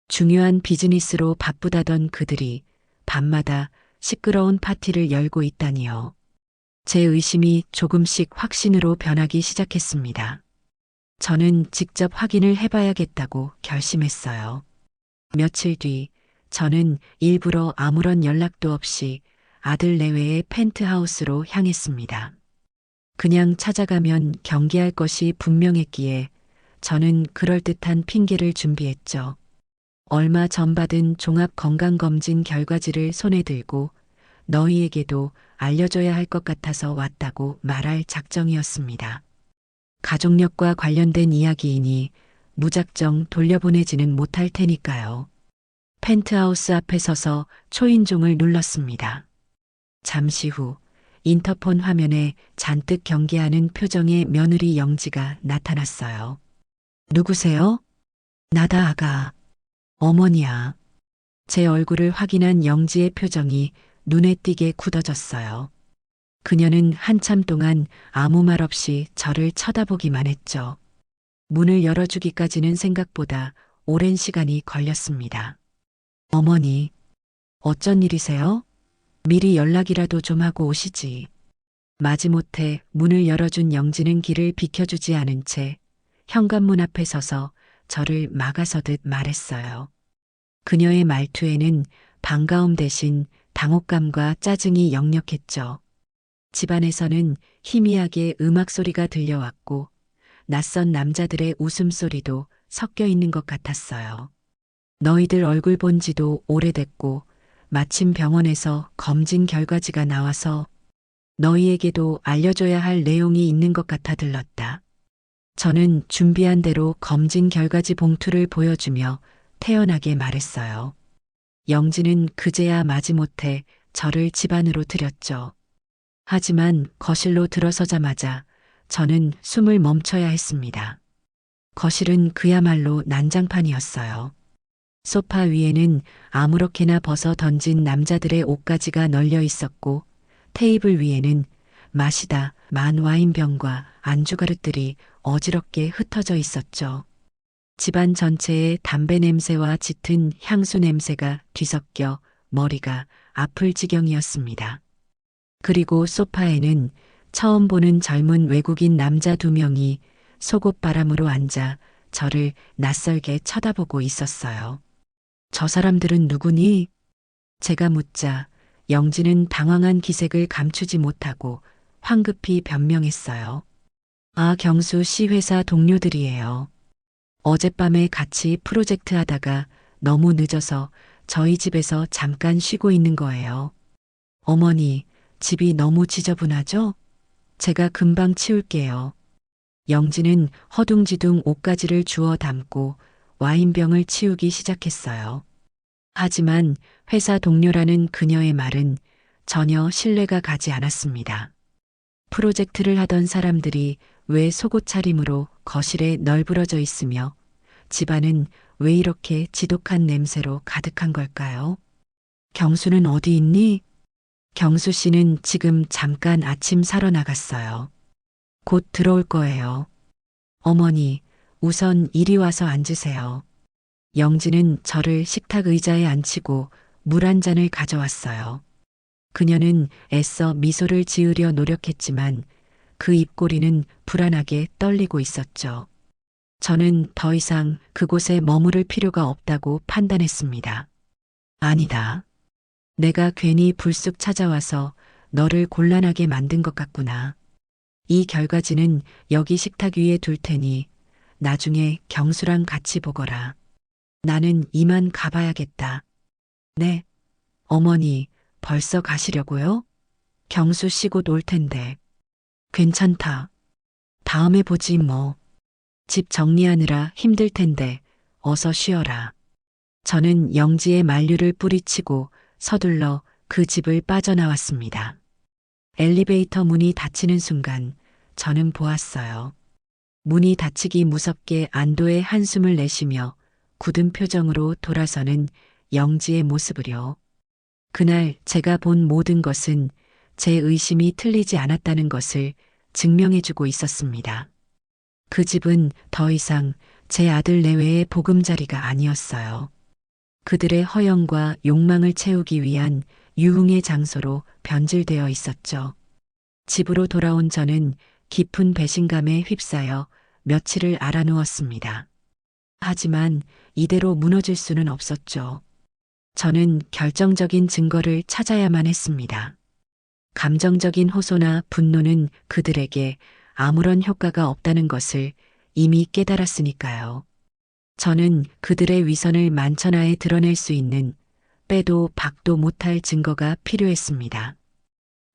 중요한 비즈니스로 바쁘다던 그들이 밤마다 시끄러운 파티를 열고 있다니요. 제 의심이 조금씩 확신으로 변하기 시작했습니다. 저는 직접 확인을 해봐야겠다고 결심했어요. 며칠 뒤 저는 일부러 아무런 연락도 없이 아들 내외의 펜트하우스로 향했습니다. 그냥 찾아가면 경계할 것이 분명했기에 저는 그럴듯한 핑계를 준비했죠. 얼마 전 받은 종합건강검진 결과지를 손에 들고 너희에게도 알려줘야 할 것 같아서 왔다고 말할 작정이었습니다. 가족력과 관련된 이야기이니 무작정 돌려보내지는 못할 테니까요. 펜트하우스 앞에 서서 초인종을 눌렀습니다. 잠시 후 인터폰 화면에 잔뜩 경계하는 표정의 며느리 영지가 나타났어요. 누구세요? 나다 아가. 어머니야. 제 얼굴을 확인한 영지의 표정이 눈에 띄게 굳어졌어요. 그녀는 한참 동안 아무 말 없이 저를 쳐다보기만 했죠. 문을 열어주기까지는 생각보다 오랜 시간이 걸렸습니다. 어머니, 어쩐 일이세요? 미리 연락이라도 좀 하고 오시지. 마지못해 문을 열어준 영지는 길을 비켜주지 않은 채 현관문 앞에 서서 저를 막아서듯 말했어요. 그녀의 말투에는 반가움 대신 당혹감과 짜증이 역력했죠. 집안에서는 희미하게 음악 소리가 들려왔고 낯선 남자들의 웃음소리도 섞여 있는 것 같았어요. 너희들 얼굴 본 지도 오래됐고 마침 병원에서 검진 결과지가 나와서 너희에게도 알려줘야 할 내용이 있는 것 같아 들렀다. 저는 준비한 대로 검진 결과지 봉투를 보여주며 태연하게 말했어요. 영지는 그제야 마지못해 저를 집 안으로 들였죠. 하지만 거실로 들어서자마자 저는 숨을 멈춰야 했습니다. 거실은 그야말로 난장판이었어요. 소파 위에는 아무렇게나 벗어 던진 남자들의 옷가지가 널려 있었고, 테이블 위에는 마시다 만 와인병과 안주 그릇들이 어지럽게 흩어져 있었죠. 집안 전체에 담배 냄새와 짙은 향수 냄새가 뒤섞여 머리가 아플 지경이었습니다. 그리고 소파에는 처음 보는 젊은 외국인 남자 2명이 속옷바람으로 앉아 저를 낯설게 쳐다보고 있었어요. 저 사람들은 누구니? 제가 묻자 영지는 당황한 기색을 감추지 못하고 황급히 변명했어요. 아, 경수 씨 회사 동료들이에요. 어젯밤에 같이 프로젝트 하다가 너무 늦어서 저희 집에서 잠깐 쉬고 있는 거예요. 어머니, 집이 너무 지저분하죠? 제가 금방 치울게요. 영지는 허둥지둥 옷가지를 주워 담고 와인병을 치우기 시작했어요. 하지만 회사 동료라는 그녀의 말은 전혀 신뢰가 가지 않았습니다. 프로젝트를 하던 사람들이 왜 속옷 차림으로 거실에 널브러져 있으며 집안은 왜 이렇게 지독한 냄새로 가득한 걸까요? 경수는 어디 있니? 경수 씨는 지금 잠깐 아침 사러 나갔어요. 곧 들어올 거예요. 어머니, 우선 이리 와서 앉으세요. 영지는 저를 식탁 의자에 앉히고 물 한 잔을 가져왔어요. 그녀는 애써 미소를 지으려 노력했지만 그 입꼬리는 불안하게 떨리고 있었죠. 저는 더 이상 그곳에 머무를 필요가 없다고 판단했습니다. 아니다. 내가 괜히 불쑥 찾아와서 너를 곤란하게 만든 것 같구나. 이 결과지는 여기 식탁 위에 둘 테니 나중에 경수랑 같이 보거라. 나는 이만 가봐야겠다. 네. 어머니, 벌써 가시려고요? 경수 씨 곧 올 텐데. 괜찮다. 다음에 보지 뭐. 집 정리하느라 힘들 텐데 어서 쉬어라. 저는 영지의 만류를 뿌리치고 서둘러 그 집을 빠져나왔습니다. 엘리베이터 문이 닫히는 순간 저는 보았어요. 문이 닫히기 무섭게 안도의 한숨을 내쉬며 굳은 표정으로 돌아서는 영지의 모습을요. 그날 제가 본 모든 것은 제 의심이 틀리지 않았다는 것을 증명해주고 있었습니다. 그 집은 더 이상 제 아들 내외의 보금자리가 아니었어요. 그들의 허영과 욕망을 채우기 위한 유흥의 장소로 변질되어 있었죠. 집으로 돌아온 저는 깊은 배신감에 휩싸여 며칠을 알아누웠습니다. 하지만 이대로 무너질 수는 없었죠. 저는 결정적인 증거를 찾아야만 했습니다. 감정적인 호소나 분노는 그들에게 아무런 효과가 없다는 것을 이미 깨달았으니까요. 저는 그들의 위선을 만천하에 드러낼 수 있는 빼도 박도 못할 증거가 필요했습니다.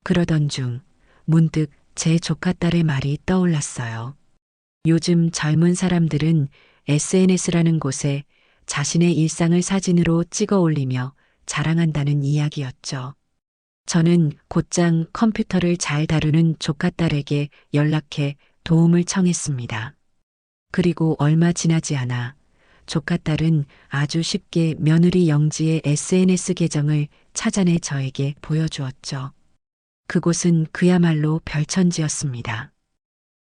그러던 중 문득 제 조카딸의 말이 떠올랐어요. 요즘 젊은 사람들은 SNS라는 곳에 자신의 일상을 사진으로 찍어 올리며 자랑한다는 이야기였죠. 저는 곧장 컴퓨터를 잘 다루는 조카딸에게 연락해 도움을 청했습니다. 그리고 얼마 지나지 않아 조카딸은 아주 쉽게 며느리 영지의 SNS 계정을 찾아내 저에게 보여주었죠. 그곳은 그야말로 별천지였습니다.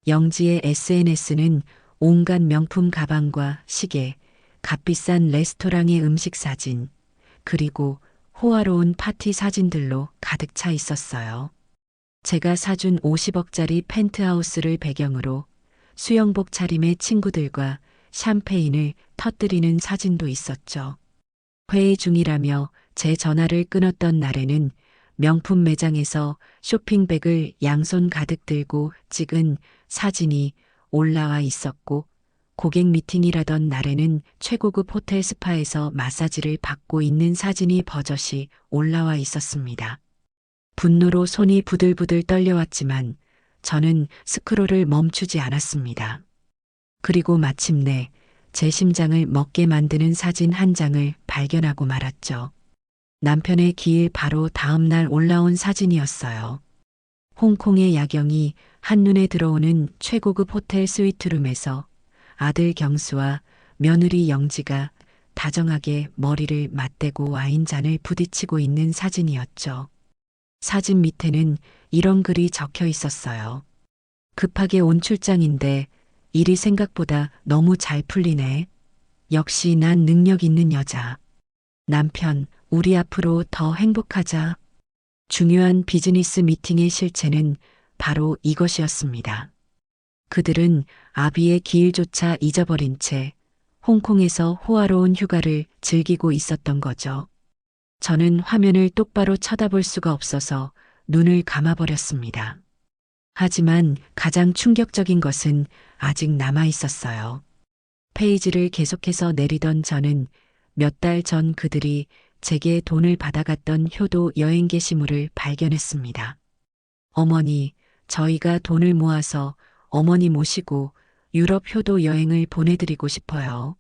영지의 SNS는 온갖 명품 가방과 시계, 값비싼 레스토랑의 음식 사진, 그리고 호화로운 파티 사진들로 가득 차 있었어요. 제가 사준 50억짜리 펜트하우스를 배경으로 수영복 차림의 친구들과 샴페인을 터뜨리는 사진도 있었죠. 회의 중이라며 제 전화를 끊었던 날에는 명품 매장에서 쇼핑백을 양손 가득 들고 찍은 사진이 올라와 있었고, 고객 미팅이라던 날에는 최고급 호텔 스파에서 마사지를 받고 있는 사진이 버젓이 올라와 있었습니다. 분노로 손이 부들부들 떨려왔지만 저는 스크롤을 멈추지 않았습니다. 그리고 마침내 제 심장을 먹게 만드는 사진 한 장을 발견하고 말았죠. 남편의 기일 바로 다음 날 올라온 사진이었어요. 홍콩의 야경이 한눈에 들어오는 최고급 호텔 스위트룸에서 아들 경수와 며느리 영지가 다정하게 머리를 맞대고 와인잔을 부딪히고 있는 사진이었죠. 사진 밑에는 이런 글이 적혀 있었어요. 급하게 온 출장인데 일이 생각보다 너무 잘 풀리네. 역시 난 능력 있는 여자. 남편, 우리 앞으로 더 행복하자. 중요한 비즈니스 미팅의 실체는 바로 이것이었습니다. 그들은 아비의 기일조차 잊어버린 채 홍콩에서 호화로운 휴가를 즐기고 있었던 거죠. 저는 화면을 똑바로 쳐다볼 수가 없어서 눈을 감아버렸습니다. 하지만 가장 충격적인 것은 아직 남아 있었어요. 페이지를 계속해서 내리던 저는 몇 달 전 그들이 제게 돈을 받아갔던 효도 여행 게시물을 발견했습니다. 어머니, 저희가 돈을 모아서 어머니 모시고 유럽 효도 여행을 보내드리고 싶어요.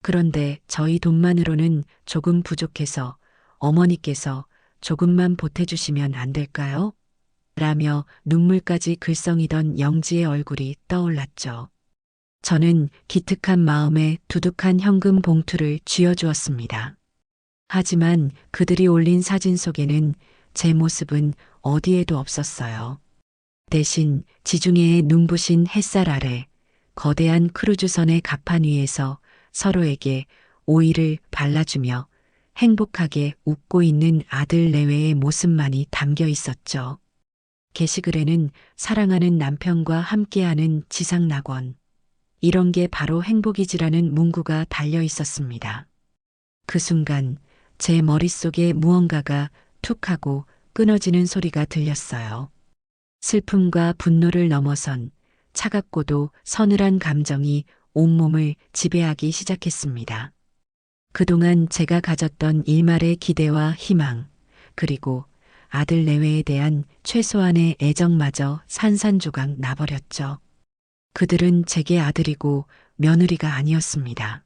그런데 저희 돈만으로는 조금 부족해서 어머니께서 조금만 보태주시면 안 될까요? 라며 눈물까지 글썽이던 영지의 얼굴이 떠올랐죠. 저는 기특한 마음에 두둑한 현금 봉투를 쥐어주었습니다. 하지만 그들이 올린 사진 속에는 제 모습은 어디에도 없었어요. 대신 지중해의 눈부신 햇살 아래 거대한 크루즈선의 갑판 위에서 서로에게 오일을 발라주며 행복하게 웃고 있는 아들 내외의 모습만이 담겨 있었죠. 게시글에는 사랑하는 남편과 함께하는 지상낙원. 이런 게 바로 행복이지라는 문구가 달려 있었습니다. 그 순간 제 머릿속에 무언가가 툭 하고 끊어지는 소리가 들렸어요. 슬픔과 분노를 넘어선 차갑고도 서늘한 감정이 온몸을 지배하기 시작했습니다. 그동안 제가 가졌던 일말의 기대와 희망, 그리고 아들 내외에 대한 최소한의 애정마저 산산조각 나버렸죠. 그들은 제게 아들이고 며느리가 아니었습니다.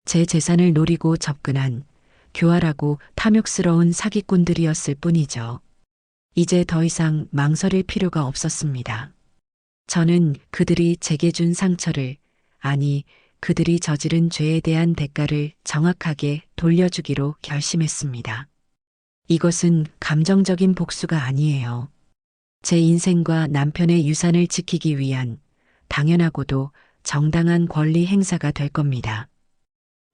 제 재산을 노리고 접근한 교활하고 탐욕스러운 사기꾼들이었을 뿐이죠. 이제 더 이상 망설일 필요가 없었습니다. 저는 그들이 제게 준 상처를, 아니, 그들이 저지른 죄에 대한 대가를 정확하게 돌려주기로 결심했습니다. 이것은 감정적인 복수가 아니에요. 제 인생과 남편의 유산을 지키기 위한 당연하고도 정당한 권리 행사가 될 겁니다.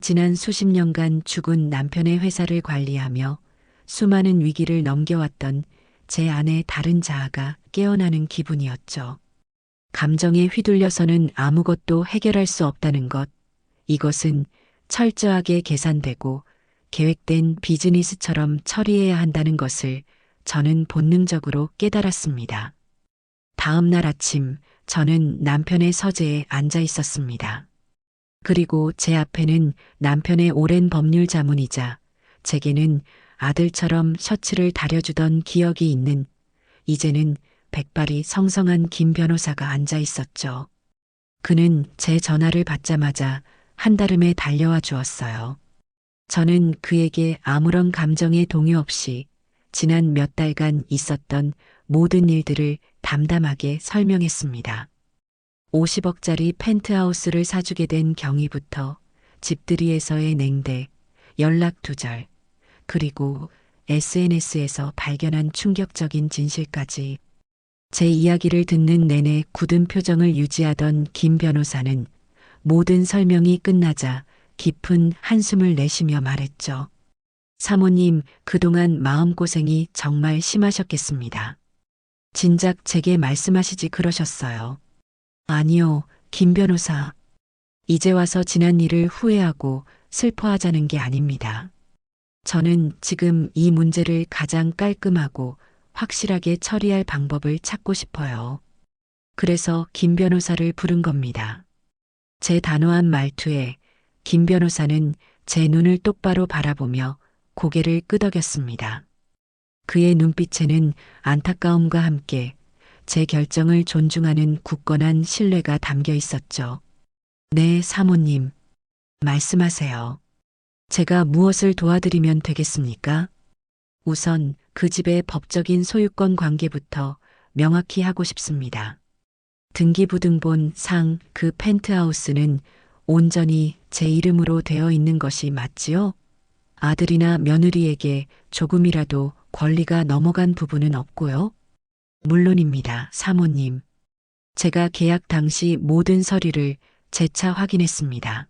지난 수십 년간 죽은 남편의 회사를 관리하며 수많은 위기를 넘겨왔던 제 안의 다른 자아가 깨어나는 기분이었죠. 감정에 휘둘려서는 아무것도 해결할 수 없다는 것, 이것은 철저하게 계산되고 계획된 비즈니스처럼 처리해야 한다는 것을 저는 본능적으로 깨달았습니다. 다음 날 아침 저는 남편의 서재에 앉아 있었습니다. 그리고 제 앞에는 남편의 오랜 법률 자문이자 제게는 아들처럼 셔츠를 다려주던 기억이 있는 이제는 백발이 성성한 김 변호사가 앉아 있었죠. 그는 제 전화를 받자마자 한달음에 달려와 주었어요. 저는 그에게 아무런 감정의 동요 없이 지난 몇 달간 있었던 모든 일들을 담담하게 설명했습니다. 50억짜리 펜트하우스를 사주게 된 경위부터 집들이에서의 냉대, 연락 두절, 그리고 SNS에서 발견한 충격적인 진실까지 제 이야기를 듣는 내내 굳은 표정을 유지하던 김 변호사는 모든 설명이 끝나자 깊은 한숨을 내쉬며 말했죠. 사모님, 그동안 마음고생이 정말 심하셨겠습니다. 진작 제게 말씀하시지 그러셨어요. 아니요, 김 변호사. 이제 와서 지난 일을 후회하고 슬퍼하자는 게 아닙니다. 저는 지금 이 문제를 가장 깔끔하고 확실하게 처리할 방법을 찾고 싶어요. 그래서 김 변호사를 부른 겁니다. 제 단호한 말투에 김 변호사는 제 눈을 똑바로 바라보며 고개를 끄덕였습니다. 그의 눈빛에는 안타까움과 함께 제 결정을 존중하는 굳건한 신뢰가 담겨 있었죠. 네, 사모님. 말씀하세요. 제가 무엇을 도와드리면 되겠습니까? 우선 그 집의 법적인 소유권 관계부터 명확히 하고 싶습니다. 등기부등본 상 그 펜트하우스는 온전히 제 이름으로 되어 있는 것이 맞지요? 아들이나 며느리에게 조금이라도 권리가 넘어간 부분은 없고요. 물론입니다, 사모님. 제가 계약 당시 모든 서류를 재차 확인했습니다.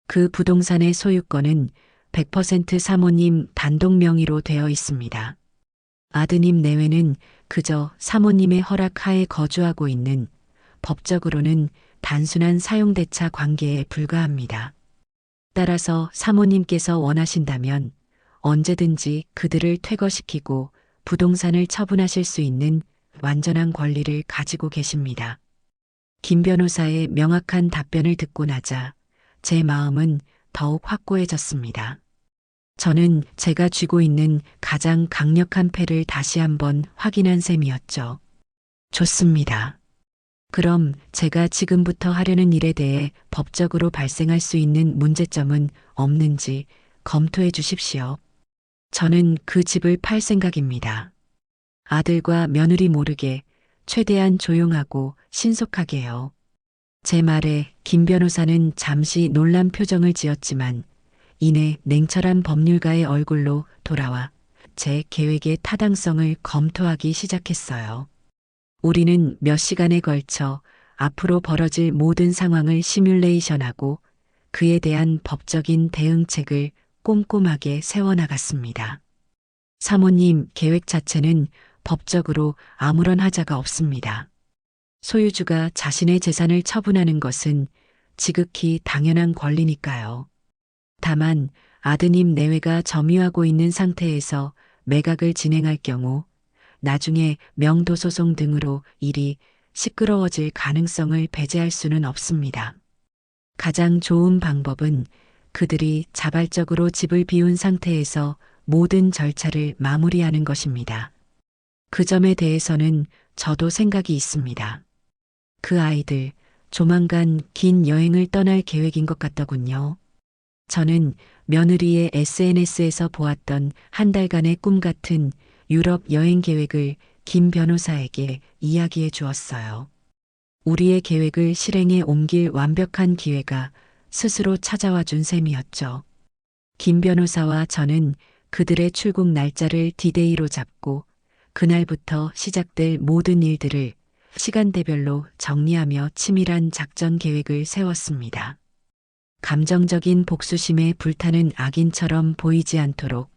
그 부동산의 소유권은 100% 사모님 단독 명의로 되어 있습니다. 아드님 내외는 그저 사모님의 허락 하에 거주하고 있는 법적으로는 단순한 사용대차 관계에 불과합니다. 따라서 사모님께서 원하신다면 언제든지 그들을 퇴거시키고 부동산을 처분하실 수 있는 완전한 권리를 가지고 계십니다. 김 변호사의 명확한 답변을 듣고 나자 제 마음은 더욱 확고해졌습니다. 저는 제가 쥐고 있는 가장 강력한 패를 다시 한번 확인한 셈이었죠. 좋습니다. 그럼 제가 지금부터 하려는 일에 대해 법적으로 발생할 수 있는 문제점은 없는지 검토해 주십시오. 저는 그 집을 팔 생각입니다. 아들과 며느리 모르게 최대한 조용하고 신속하게요. 제 말에 김 변호사는 잠시 놀란 표정을 지었지만 이내 냉철한 법률가의 얼굴로 돌아와 제 계획의 타당성을 검토하기 시작했어요. 우리는 몇 시간에 걸쳐 앞으로 벌어질 모든 상황을 시뮬레이션하고 그에 대한 법적인 대응책을 꼼꼼하게 세워나갔습니다. 사모님 계획 자체는 법적으로 아무런 하자가 없습니다. 소유주가 자신의 재산을 처분하는 것은 지극히 당연한 권리니까요. 다만 아드님 내외가 점유하고 있는 상태에서 매각을 진행할 경우 나중에 명도소송 등으로 일이 시끄러워질 가능성을 배제할 수는 없습니다. 가장 좋은 방법은 그들이 자발적으로 집을 비운 상태에서 모든 절차를 마무리하는 것입니다. 그 점에 대해서는 저도 생각이 있습니다. 그 아이들 조만간 긴 여행을 떠날 계획인 것 같더군요. 저는 며느리의 SNS에서 보았던 한 달간의 꿈 같은 유럽 여행 계획을 김 변호사에게 이야기해 주었어요. 우리의 계획을 실행에 옮길 완벽한 기회가 스스로 찾아와 준 셈이었죠. 김 변호사와 저는 그들의 출국 날짜를 디데이로 잡고 그날부터 시작될 모든 일들을 시간대별로 정리하며 치밀한 작전 계획을 세웠습니다. 감정적인 복수심에 불타는 악인처럼 보이지 않도록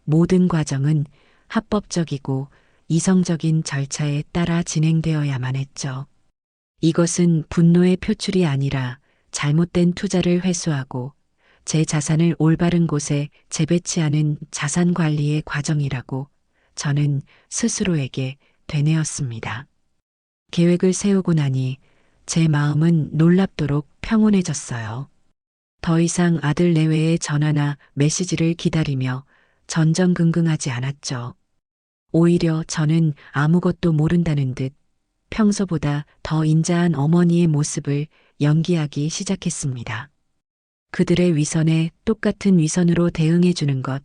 모든 과정은 합법적이고 이성적인 절차에 따라 진행되어야만 했죠. 이것은 분노의 표출이 아니라 잘못된 투자를 회수하고 제 자산을 올바른 곳에 재배치하는 자산 관리의 과정이라고 저는 스스로에게 되뇌었습니다. 계획을 세우고 나니 제 마음은 놀랍도록 평온해졌어요. 더 이상 아들 내외의 전화나 메시지를 기다리며 전전긍긍하지 않았죠. 오히려 저는 아무것도 모른다는 듯 평소보다 더 인자한 어머니의 모습을 연기하기 시작했습니다. 그들의 위선에 똑같은 위선으로 대응해 주는 것,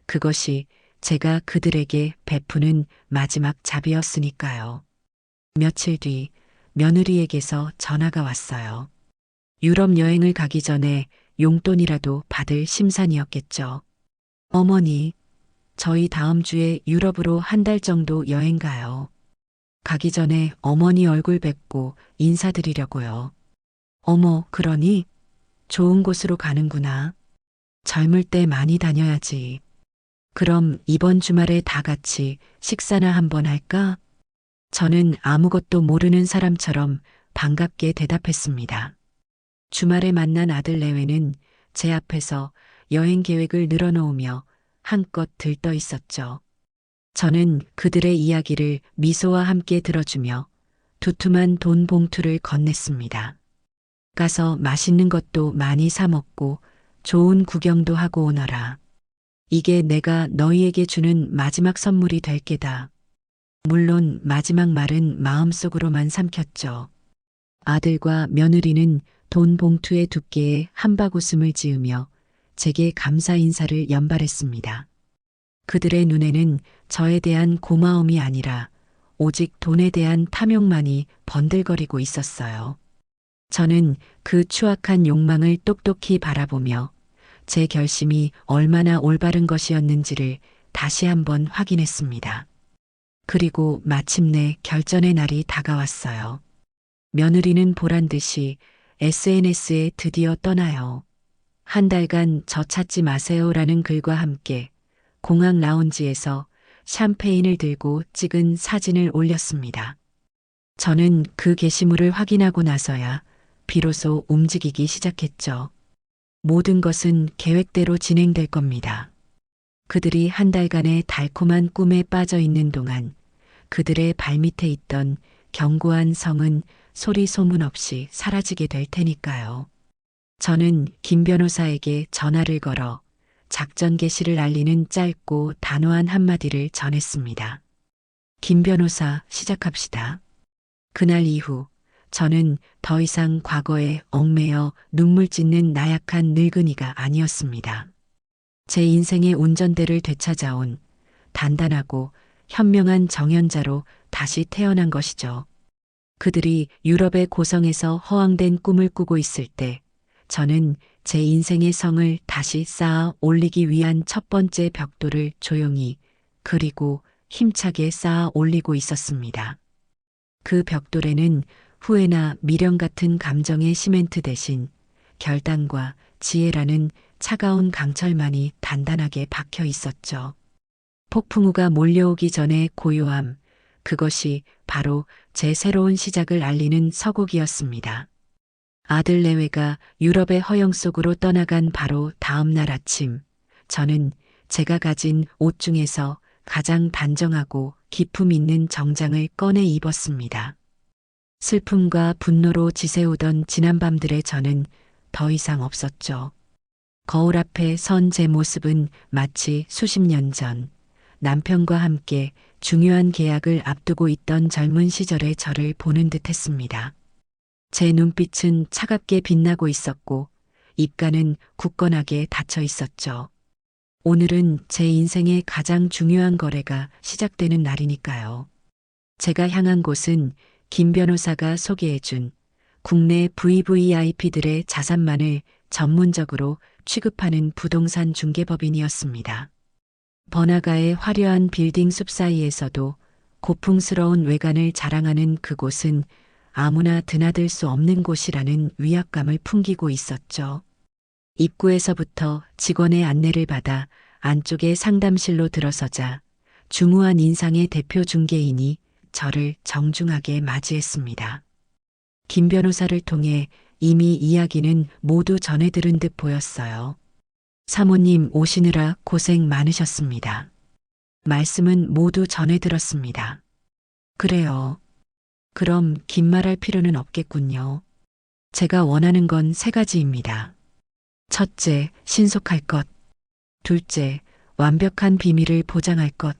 그것이 제가 그들에게 베푸는 마지막 잡이었으니까요. 며칠 뒤 며느리에게서 전화가 왔어요. 유럽 여행을 가기 전에 용돈이라도 받을 심산이었겠죠. 어머니, 저희 다음 주에 유럽으로 한 달 정도 여행 가요. 가기 전에 어머니 얼굴 뵙고 인사드리려고요. 어머, 그러니? 좋은 곳으로 가는구나. 젊을 때 많이 다녀야지. 그럼 이번 주말에 다 같이 식사나 한번 할까? 저는 아무것도 모르는 사람처럼 반갑게 대답했습니다. 주말에 만난 아들 내외는 제 앞에서 여행 계획을 늘어놓으며 한껏 들떠 있었죠. 저는 그들의 이야기를 미소와 함께 들어주며 두툼한 돈 봉투를 건넸습니다. 가서 맛있는 것도 많이 사 먹고 좋은 구경도 하고 오너라. 이게 내가 너희에게 주는 마지막 선물이 될 게다. 물론 마지막 말은 마음속으로만 삼켰죠. 아들과 며느리는 돈 봉투의 두께에 한박웃음을 지으며 제게 감사 인사를 연발했습니다. 그들의 눈에는 저에 대한 고마움이 아니라 오직 돈에 대한 탐욕만이 번들거리고 있었어요. 저는 그 추악한 욕망을 똑똑히 바라보며 제 결심이 얼마나 올바른 것이었는지를 다시 한번 확인했습니다. 그리고 마침내 결전의 날이 다가왔어요. 며느리는 보란 듯이 SNS에 드디어 떠나요. 한 달간 저 찾지 마세요라는 글과 함께 공항 라운지에서 샴페인을 들고 찍은 사진을 올렸습니다. 저는 그 게시물을 확인하고 나서야 비로소 움직이기 시작했죠. 모든 것은 계획대로 진행될 겁니다. 그들이 한 달간의 달콤한 꿈에 빠져 있는 동안 그들의 발밑에 있던 견고한 성은 소리 소문 없이 사라지게 될 테니까요. 저는 김 변호사에게 전화를 걸어 작전 개시를 알리는 짧고 단호한 한마디를 전했습니다. 김 변호사, 시작합시다. 그날 이후 저는 더 이상 과거에 얽매여 눈물 찢는 나약한 늙은이가 아니었습니다. 제 인생의 운전대를 되찾아온 단단하고 현명한 정연자로 다시 태어난 것이죠. 그들이 유럽의 고성에서 허황된 꿈을 꾸고 있을 때 저는 제 인생의 성을 다시 쌓아 올리기 위한 첫 번째 벽돌을 조용히 그리고 힘차게 쌓아 올리고 있었습니다. 그 벽돌에는 후회나 미련 같은 감정의 시멘트 대신 결단과 지혜라는 차가운 강철만이 단단하게 박혀 있었죠. 폭풍우가 몰려오기 전에 고요함, 그것이 바로 제 새로운 시작을 알리는 서곡이었습니다. 아들 내외가 유럽의 허영 속으로 떠나간 바로 다음 날 아침, 저는 제가 가진 옷 중에서 가장 단정하고 기품 있는 정장을 꺼내 입었습니다. 슬픔과 분노로 지새우던 지난밤들의 저는 더 이상 없었죠. 거울 앞에 선 제 모습은 마치 수십 년 전 남편과 함께 중요한 계약을 앞두고 있던 젊은 시절의 저를 보는 듯 했습니다. 제 눈빛은 차갑게 빛나고 있었고 입가는 굳건하게 닫혀 있었죠. 오늘은 제 인생의 가장 중요한 거래가 시작되는 날이니까요. 제가 향한 곳은 김 변호사가 소개해준 국내 VVIP들의 자산만을 전문적으로 취급하는 부동산 중개법인이었습니다. 번화가의 화려한 빌딩 숲 사이에서도 고풍스러운 외관을 자랑하는 그곳은 아무나 드나들 수 없는 곳이라는 위압감을 풍기고 있었죠. 입구에서부터 직원의 안내를 받아 안쪽의 상담실로 들어서자 중후한 인상의 대표 중개인이 저를 정중하게 맞이했습니다. 김 변호사를 통해 이미 이야기는 모두 전해 들은 듯 보였어요. 사모님 오시느라 고생 많으셨습니다. 말씀은 모두 전해 들었습니다. 그래요. 그럼 긴 말할 필요는 없겠군요. 제가 원하는 건 3가지입니다. 첫째, 신속할 것. 둘째, 완벽한 비밀을 보장할 것.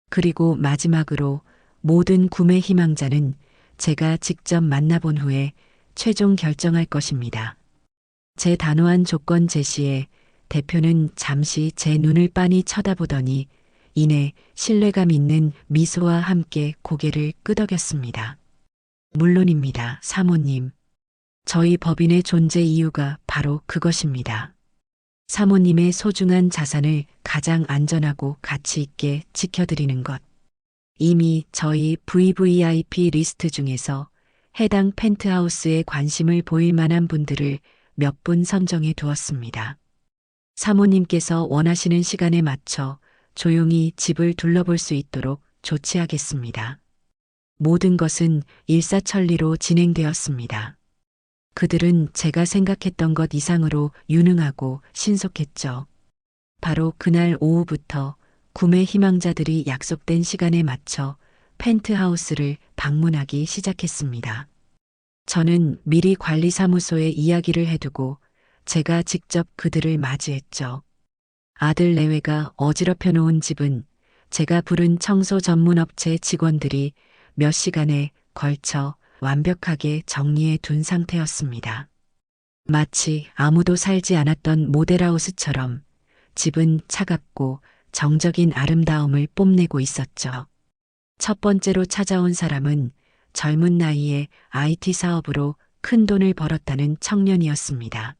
그리고 마지막으로 모든 구매 희망자는 제가 직접 만나본 후에 최종 결정할 것입니다. 제 단호한 조건 제시에 대표는 잠시 제 눈을 빤히 쳐다보더니 이내 신뢰감 있는 미소와 함께 고개를 끄덕였습니다. 물론입니다, 사모님. 저희 법인의 존재 이유가 바로 그것입니다. 사모님의 소중한 자산을 가장 안전하고 가치 있게 지켜드리는 것. 이미 저희 VVIP 리스트 중에서 해당 펜트하우스에 관심을 보일 만한 분들을 몇 분 선정해 두었습니다. 사모님께서 원하시는 시간에 맞춰 조용히 집을 둘러볼 수 있도록 조치하겠습니다. 모든 것은 일사천리로 진행되었습니다. 그들은 제가 생각했던 것 이상으로 유능하고 신속했죠. 바로 그날 오후부터 구매 희망자들이 약속된 시간에 맞춰 펜트하우스를 방문하기 시작했습니다. 저는 미리 관리사무소에 이야기를 해두고 제가 직접 그들을 맞이했죠. 아들 내외가 어지럽혀 놓은 집은 제가 부른 청소 전문 업체 직원들이 몇 시간에 걸쳐 완벽하게 정리해 둔 상태였습니다. 마치 아무도 살지 않았던 모델하우스처럼 집은 차갑고 정적인 아름다움을 뽐내고 있었죠. 첫 번째로 찾아온 사람은 젊은 나이에 IT 사업으로 큰 돈을 벌었다는 청년이었습니다.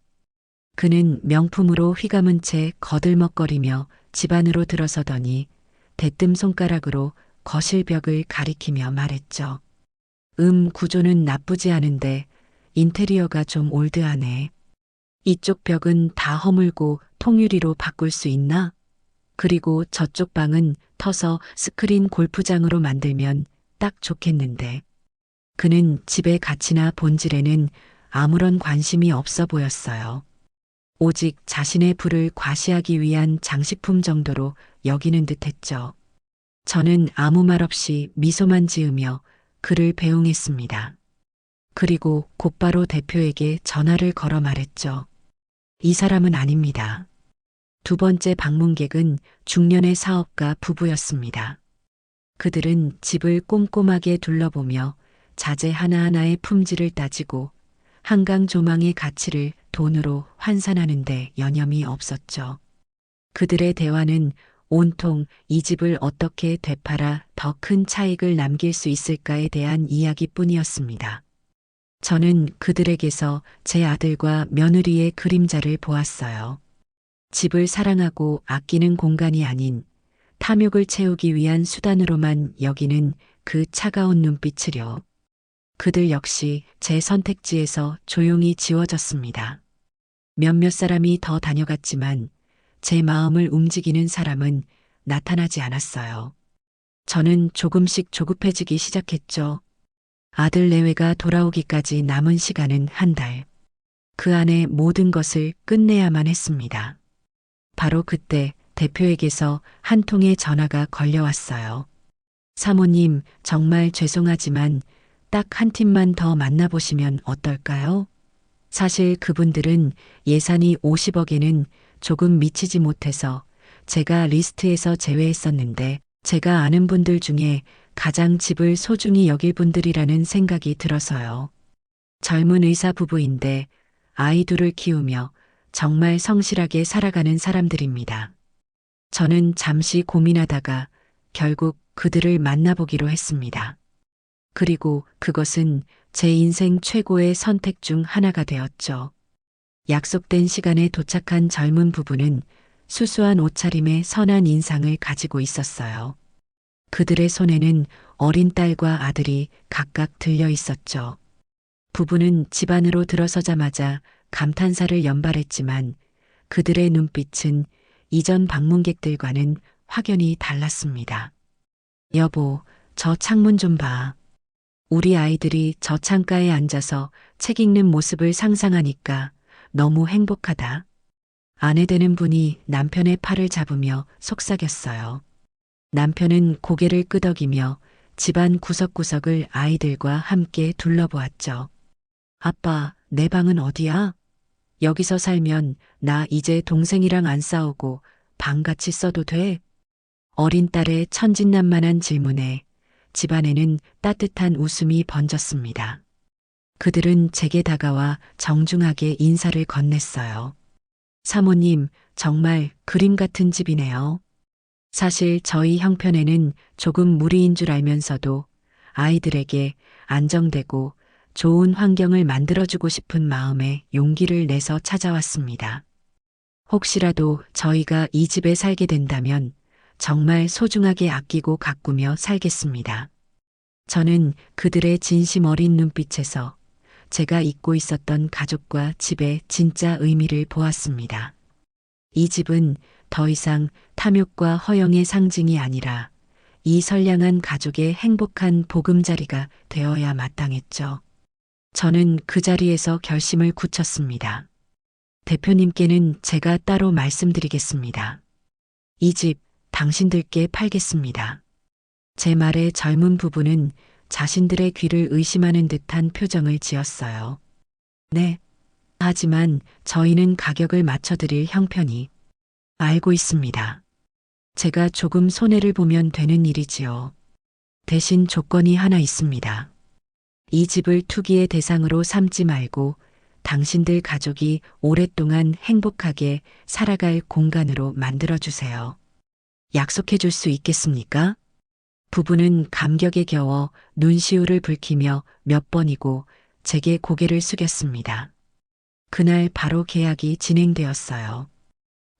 그는 명품으로 휘감은 채 거들먹거리며 집 안으로 들어서더니 대뜸 손가락으로 거실 벽을 가리키며 말했죠. 구조는 나쁘지 않은데 인테리어가 좀 올드하네. 이쪽 벽은 다 허물고 통유리로 바꿀 수 있나? 그리고 저쪽 방은 터서 스크린 골프장으로 만들면 딱 좋겠는데. 그는 집의 가치나 본질에는 아무런 관심이 없어 보였어요. 오직 자신의 부를 과시하기 위한 장식품 정도로 여기는 듯 했죠. 저는 아무 말 없이 미소만 지으며 그를 배웅했습니다. 그리고 곧바로 대표에게 전화를 걸어 말했죠. 이 사람은 아닙니다. 두 번째 방문객은 중년의 사업가 부부였습니다. 그들은 집을 꼼꼼하게 둘러보며 자재 하나하나의 품질을 따지고 한강 조망의 가치를 돈으로 환산하는데 여념이 없었죠. 그들의 대화는 온통 이 집을 어떻게 되팔아 더 큰 차익을 남길 수 있을까에 대한 이야기뿐이었습니다. 저는 그들에게서 제 아들과 며느리의 그림자를 보았어요. 집을 사랑하고 아끼는 공간이 아닌 탐욕을 채우기 위한 수단으로만 여기는 그 차가운 눈빛을요. 그들 역시 제 선택지에서 조용히 지워졌습니다. 몇몇 사람이 더 다녀갔지만 제 마음을 움직이는 사람은 나타나지 않았어요. 저는 조금씩 조급해지기 시작했죠. 아들 내외가 돌아오기까지 남은 시간은 한 달. 그 안에 모든 것을 끝내야만 했습니다. 바로 그때 대표에게서 한 통의 전화가 걸려왔어요. 사모님, 정말 죄송하지만 딱 한 팀만 더 만나보시면 어떨까요? 사실 그분들은 예산이 50억에는 조금 미치지 못해서 제가 리스트에서 제외했었는데 제가 아는 분들 중에 가장 집을 소중히 여길 분들이라는 생각이 들어서요. 젊은 의사 부부인데 아이 둘을 키우며 정말 성실하게 살아가는 사람들입니다. 저는 잠시 고민하다가 결국 그들을 만나보기로 했습니다. 그리고 그것은 제 인생 최고의 선택 중 하나가 되었죠. 약속된 시간에 도착한 젊은 부부는 수수한 옷차림에 선한 인상을 가지고 있었어요. 그들의 손에는 어린 딸과 아들이 각각 들려 있었죠. 부부는 집 안으로 들어서자마자 감탄사를 연발했지만 그들의 눈빛은 이전 방문객들과는 확연히 달랐습니다. 여보, 저 창문 좀 봐. 우리 아이들이 저 창가에 앉아서 책 읽는 모습을 상상하니까 너무 행복하다. 아내 되는 분이 남편의 팔을 잡으며 속삭였어요. 남편은 고개를 끄덕이며 집안 구석구석을 아이들과 함께 둘러보았죠. 아빠, 내 방은 어디야? 여기서 살면 나 이제 동생이랑 안 싸우고 방 같이 써도 돼? 어린 딸의 천진난만한 질문에 집안에는 따뜻한 웃음이 번졌습니다. 그들은 제게 다가와 정중하게 인사를 건넸어요. 사모님, 정말 그림 같은 집이네요. 사실 저희 형편에는 조금 무리인 줄 알면서도 아이들에게 안정되고 좋은 환경을 만들어주고 싶은 마음에 용기를 내서 찾아왔습니다. 혹시라도 저희가 이 집에 살게 된다면 정말 소중하게 아끼고 가꾸며 살겠습니다. 저는 그들의 진심 어린 눈빛에서 제가 잊고 있었던 가족과 집의 진짜 의미를 보았습니다. 이 집은 더 이상 탐욕과 허영의 상징이 아니라 이 선량한 가족의 행복한 보금자리가 되어야 마땅했죠. 저는 그 자리에서 결심을 굳혔습니다. 대표님께는 제가 따로 말씀드리겠습니다. 이 집 당신들께 팔겠습니다. 제 말에 젊은 부부는 자신들의 귀를 의심하는 듯한 표정을 지었어요. 네. 하지만 저희는 가격을 맞춰드릴 형편이 알고 있습니다. 제가 조금 손해를 보면 되는 일이지요. 대신 조건이 하나 있습니다. 이 집을 투기의 대상으로 삼지 말고 당신들 가족이 오랫동안 행복하게 살아갈 공간으로 만들어주세요. 약속해 줄 수 있겠습니까? 부부는 감격에 겨워 눈시울을 붉히며 몇 번이고 제게 고개를 숙였습니다. 그날 바로 계약이 진행되었어요.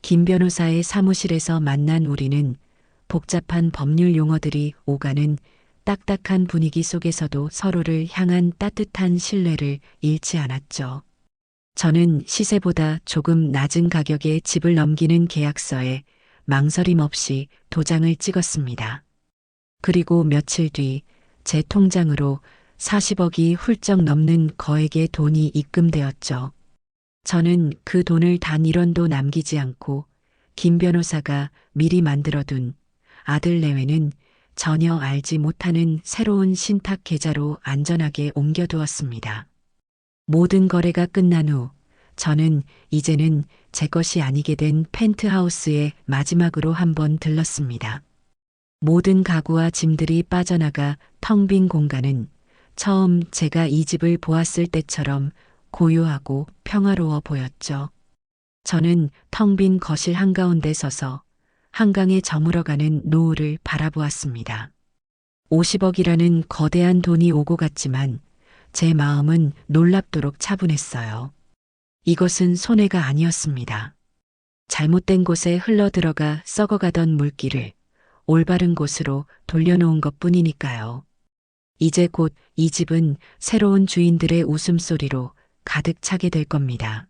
김 변호사의 사무실에서 만난 우리는 복잡한 법률 용어들이 오가는 딱딱한 분위기 속에서도 서로를 향한 따뜻한 신뢰를 잃지 않았죠. 저는 시세보다 조금 낮은 가격에 집을 넘기는 계약서에 망설임 없이 도장을 찍었습니다. 그리고 며칠 뒤 제 통장으로 40억이 훌쩍 넘는 거액의 돈이 입금되었죠. 저는 그 돈을 단 1원도 남기지 않고 김 변호사가 미리 만들어둔 아들 내외는 전혀 알지 못하는 새로운 신탁 계좌로 안전하게 옮겨두었습니다. 모든 거래가 끝난 후 저는 이제는 제 것이 아니게 된 펜트하우스에 마지막으로 한번 들렀습니다. 모든 가구와 짐들이 빠져나가 텅 빈 공간은 처음 제가 이 집을 보았을 때처럼 고요하고 평화로워 보였죠. 저는 텅 빈 거실 한가운데 서서 한강에 저물어가는 노을을 바라보았습니다. 50억이라는 거대한 돈이 오고 갔지만 제 마음은 놀랍도록 차분했어요. 이것은 손해가 아니었습니다. 잘못된 곳에 흘러들어가 썩어가던 물기를 올바른 곳으로 돌려놓은 것뿐이니까요. 이제 곧 이 집은 새로운 주인들의 웃음소리로 가득 차게 될 겁니다.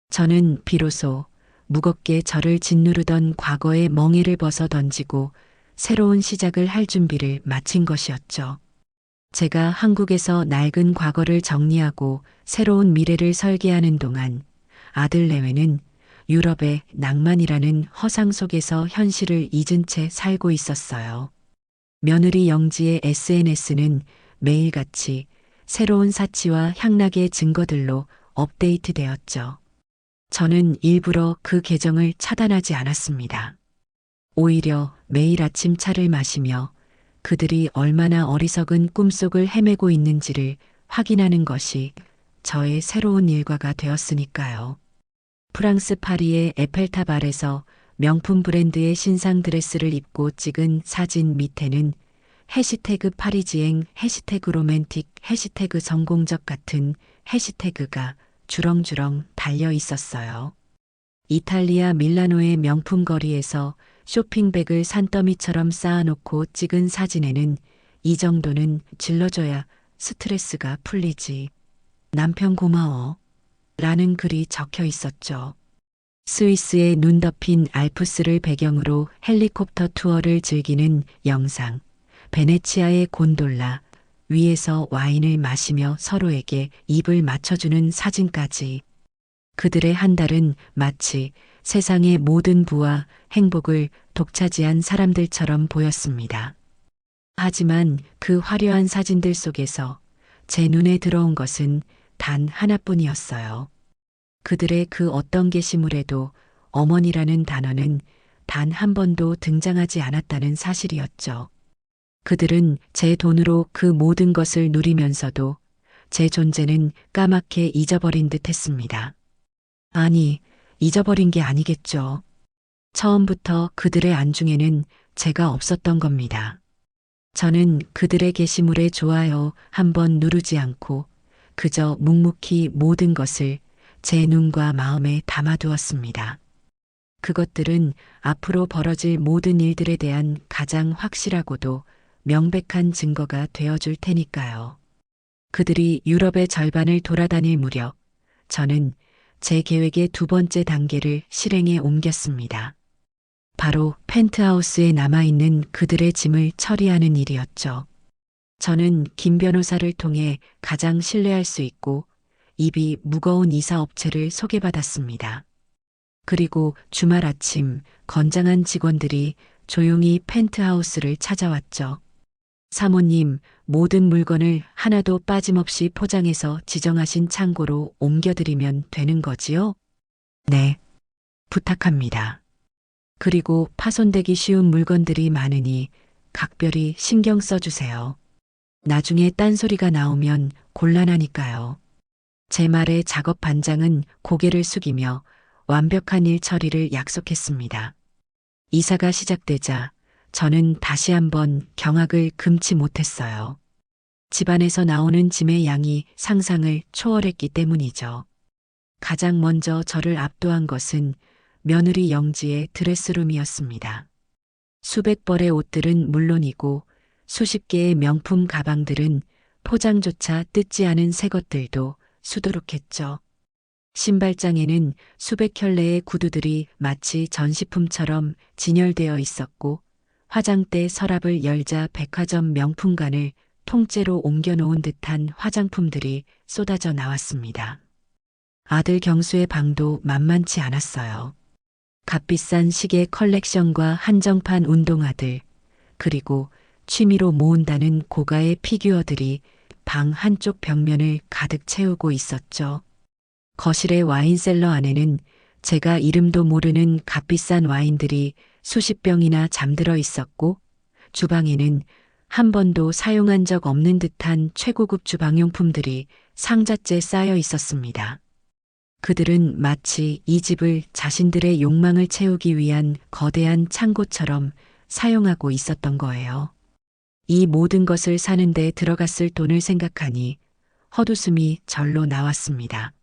저는 비로소 무겁게 저를 짓누르던 과거의 멍에를 벗어 던지고 새로운 시작을 할 준비를 마친 것이었죠. 제가 한국에서 낡은 과거를 정리하고 새로운 미래를 설계하는 동안 아들 내외는 유럽의 낭만이라는 허상 속에서 현실을 잊은 채 살고 있었어요. 며느리 영지의 SNS는 매일같이 새로운 사치와 향락의 증거들로 업데이트되었죠. 저는 일부러 그 계정을 차단하지 않았습니다. 오히려 매일 아침 차를 마시며 그들이 얼마나 어리석은 꿈속을 헤매고 있는지를 확인하는 것이 저의 새로운 일과가 되었으니까요. 프랑스 파리의 에펠탑 아래서 명품 브랜드의 신상 드레스를 입고 찍은 사진 밑에는 해시태그 파리지행, 해시태그 로맨틱, 해시태그 성공적 같은 해시태그가 주렁주렁 달려 있었어요. 이탈리아 밀라노의 명품 거리에서 쇼핑백을 산더미처럼 쌓아놓고 찍은 사진에는 이 정도는 질러줘야 스트레스가 풀리지. 남편 고마워. 라는 글이 적혀 있었죠. 스위스의 눈 덮인 알프스를 배경으로 헬리콥터 투어를 즐기는 영상, 베네치아의 곤돌라, 위에서 와인을 마시며 서로에게 입을 맞춰주는 사진까지. 그들의 한 달은 마치 세상의 모든 부와 행복을 독차지한 사람들처럼 보였습니다. 하지만 그 화려한 사진들 속에서 제 눈에 들어온 것은 단 하나뿐이었어요. 그들의 그 어떤 게시물에도 어머니라는 단어는 단 한 번도 등장하지 않았다는 사실이었죠. 그들은 제 돈으로 그 모든 것을 누리면서도 제 존재는 까맣게 잊어버린 듯 했습니다. 아니, 잊어버린 게 아니겠죠. 처음부터 그들의 안중에는 제가 없었던 겁니다. 저는 그들의 게시물에 좋아요 한번 누르지 않고 그저 묵묵히 모든 것을 제 눈과 마음에 담아두었습니다. 그것들은 앞으로 벌어질 모든 일들에 대한 가장 확실하고도 명백한 증거가 되어줄 테니까요. 그들이 유럽의 절반을 돌아다닐 무렵 저는 제 계획의 두 번째 단계를 실행에 옮겼습니다. 바로 펜트하우스에 남아있는 그들의 짐을 처리하는 일이었죠. 저는 김 변호사를 통해 가장 신뢰할 수 있고 입이 무거운 이사업체를 소개받았습니다. 그리고 주말 아침 건장한 직원들이 조용히 펜트하우스를 찾아왔죠. 사모님, 모든 물건을 하나도 빠짐없이 포장해서 지정하신 창고로 옮겨드리면 되는 거지요? 네, 부탁합니다. 그리고 파손되기 쉬운 물건들이 많으니 각별히 신경 써주세요. 나중에 딴소리가 나오면 곤란하니까요. 제 말에 작업 반장은 고개를 숙이며 완벽한 일 처리를 약속했습니다. 이사가 시작되자 저는 다시 한번 경악을 금치 못했어요. 집안에서 나오는 짐의 양이 상상을 초월했기 때문이죠. 가장 먼저 저를 압도한 것은 며느리 영지의 드레스룸이었습니다. 수백 벌의 옷들은 물론이고 수십 개의 명품 가방들은 포장조차 뜯지 않은 새 것들도 수두룩했죠. 신발장에는 수백 켤레의 구두들이 마치 전시품처럼 진열되어 있었고 화장대 서랍을 열자 백화점 명품관을 통째로 옮겨놓은 듯한 화장품들이 쏟아져 나왔습니다. 아들 경수의 방도 만만치 않았어요. 값비싼 시계 컬렉션과 한정판 운동화들, 그리고 취미로 모은다는 고가의 피규어들이 방 한쪽 벽면을 가득 채우고 있었죠. 거실의 와인셀러 안에는 제가 이름도 모르는 값비싼 와인들이 수십 병이나 잠들어 있었고, 주방에는 한 번도 사용한 적 없는 듯한 최고급 주방용품들이 상자째 쌓여 있었습니다. 그들은 마치 이 집을 자신들의 욕망을 채우기 위한 거대한 창고처럼 사용하고 있었던 거예요. 이 모든 것을 사는데 들어갔을 돈을 생각하니 헛웃음이 절로 나왔습니다.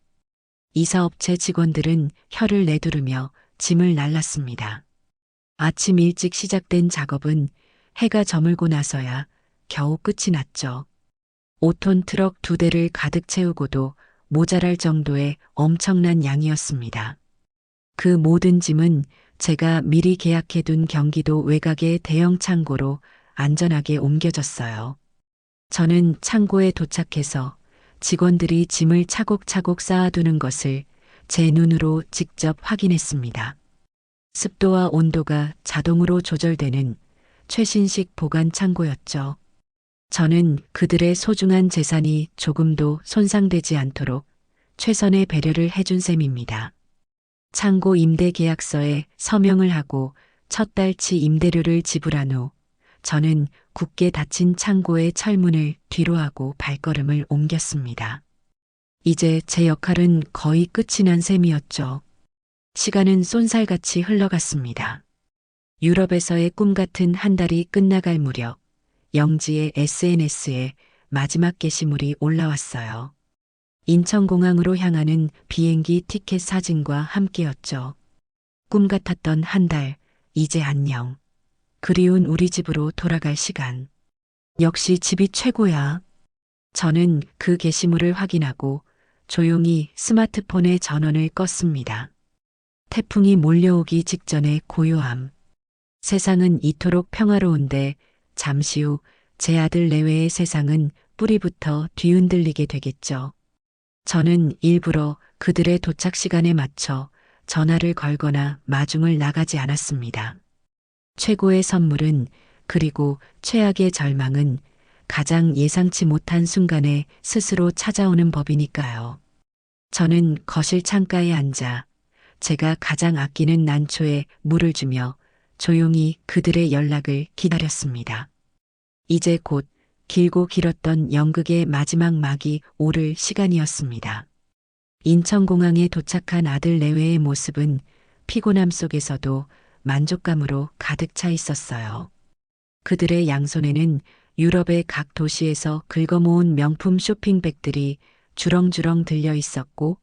이사업체 직원들은 혀를 내두르며 짐을 날랐습니다. 아침 일찍 시작된 작업은 해가 저물고 나서야 겨우 끝이 났죠. 5톤 트럭 2대를 가득 채우고도 모자랄 정도의 엄청난 양이었습니다. 그 모든 짐은 제가 미리 계약해둔 경기도 외곽의 대형 창고로 안전하게 옮겨졌어요. 저는 창고에 도착해서 직원들이 짐을 차곡차곡 쌓아두는 것을 제 눈으로 직접 확인했습니다. 습도와 온도가 자동으로 조절되는 최신식 보관 창고였죠. 저는 그들의 소중한 재산이 조금도 손상되지 않도록 최선의 배려를 해준 셈입니다. 창고 임대 계약서에 서명을 하고 첫 달치 임대료를 지불한 후 저는 굳게 닫힌 창고의 철문을 뒤로하고 발걸음을 옮겼습니다. 이제 제 역할은 거의 끝이 난 셈이었죠. 시간은 쏜살같이 흘러갔습니다. 유럽에서의 꿈 같은 한 달이 끝나갈 무렵 영지의 SNS에 마지막 게시물이 올라왔어요. 인천공항으로 향하는 비행기 티켓 사진과 함께였죠. 꿈 같았던 한 달, 이제 안녕. 그리운 우리 집으로 돌아갈 시간. 역시 집이 최고야. 저는 그 게시물을 확인하고 조용히 스마트폰의 전원을 껐습니다. 태풍이 몰려오기 직전의 고요함. 세상은 이토록 평화로운데 잠시 후 제 아들 내외의 세상은 뿌리부터 뒤흔들리게 되겠죠. 저는 일부러 그들의 도착 시간에 맞춰 전화를 걸거나 마중을 나가지 않았습니다. 최고의 선물은, 그리고 최악의 절망은 가장 예상치 못한 순간에 스스로 찾아오는 법이니까요. 저는 거실 창가에 앉아 제가 가장 아끼는 난초에 물을 주며 조용히 그들의 연락을 기다렸습니다. 이제 곧 길고 길었던 연극의 마지막 막이 오를 시간이었습니다. 인천공항에 도착한 아들 내외의 모습은 피곤함 속에서도 만족감으로 가득 차 있었어요. 그들의 양손에는 유럽의 각 도시에서 긁어모은 명품 쇼핑백들이 주렁주렁 들려 있었고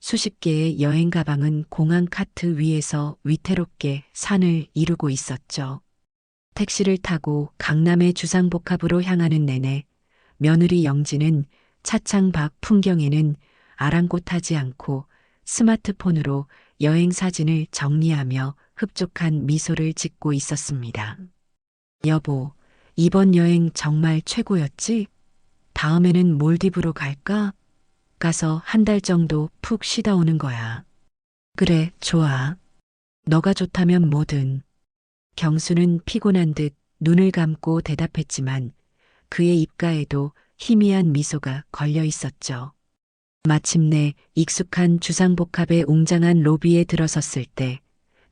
수십 개의 여행 가방은 공항 카트 위에서 위태롭게 산을 이루고 있었죠. 택시를 타고 강남의 주상복합으로 향하는 내내 며느리 영지는 차창 밖 풍경에는 아랑곳하지 않고 스마트폰으로 여행 사진을 정리하며 흡족한 미소를 짓고 있었습니다. 여보, 이번 여행 정말 최고였지? 다음에는 몰디브로 갈까? 가서 한 달 정도 푹 쉬다 오는 거야. 그래, 좋아. 너가 좋다면 뭐든. 경수는 피곤한 듯 눈을 감고 대답했지만 그의 입가에도 희미한 미소가 걸려 있었죠. 마침내 익숙한 주상복합의 웅장한 로비에 들어섰을 때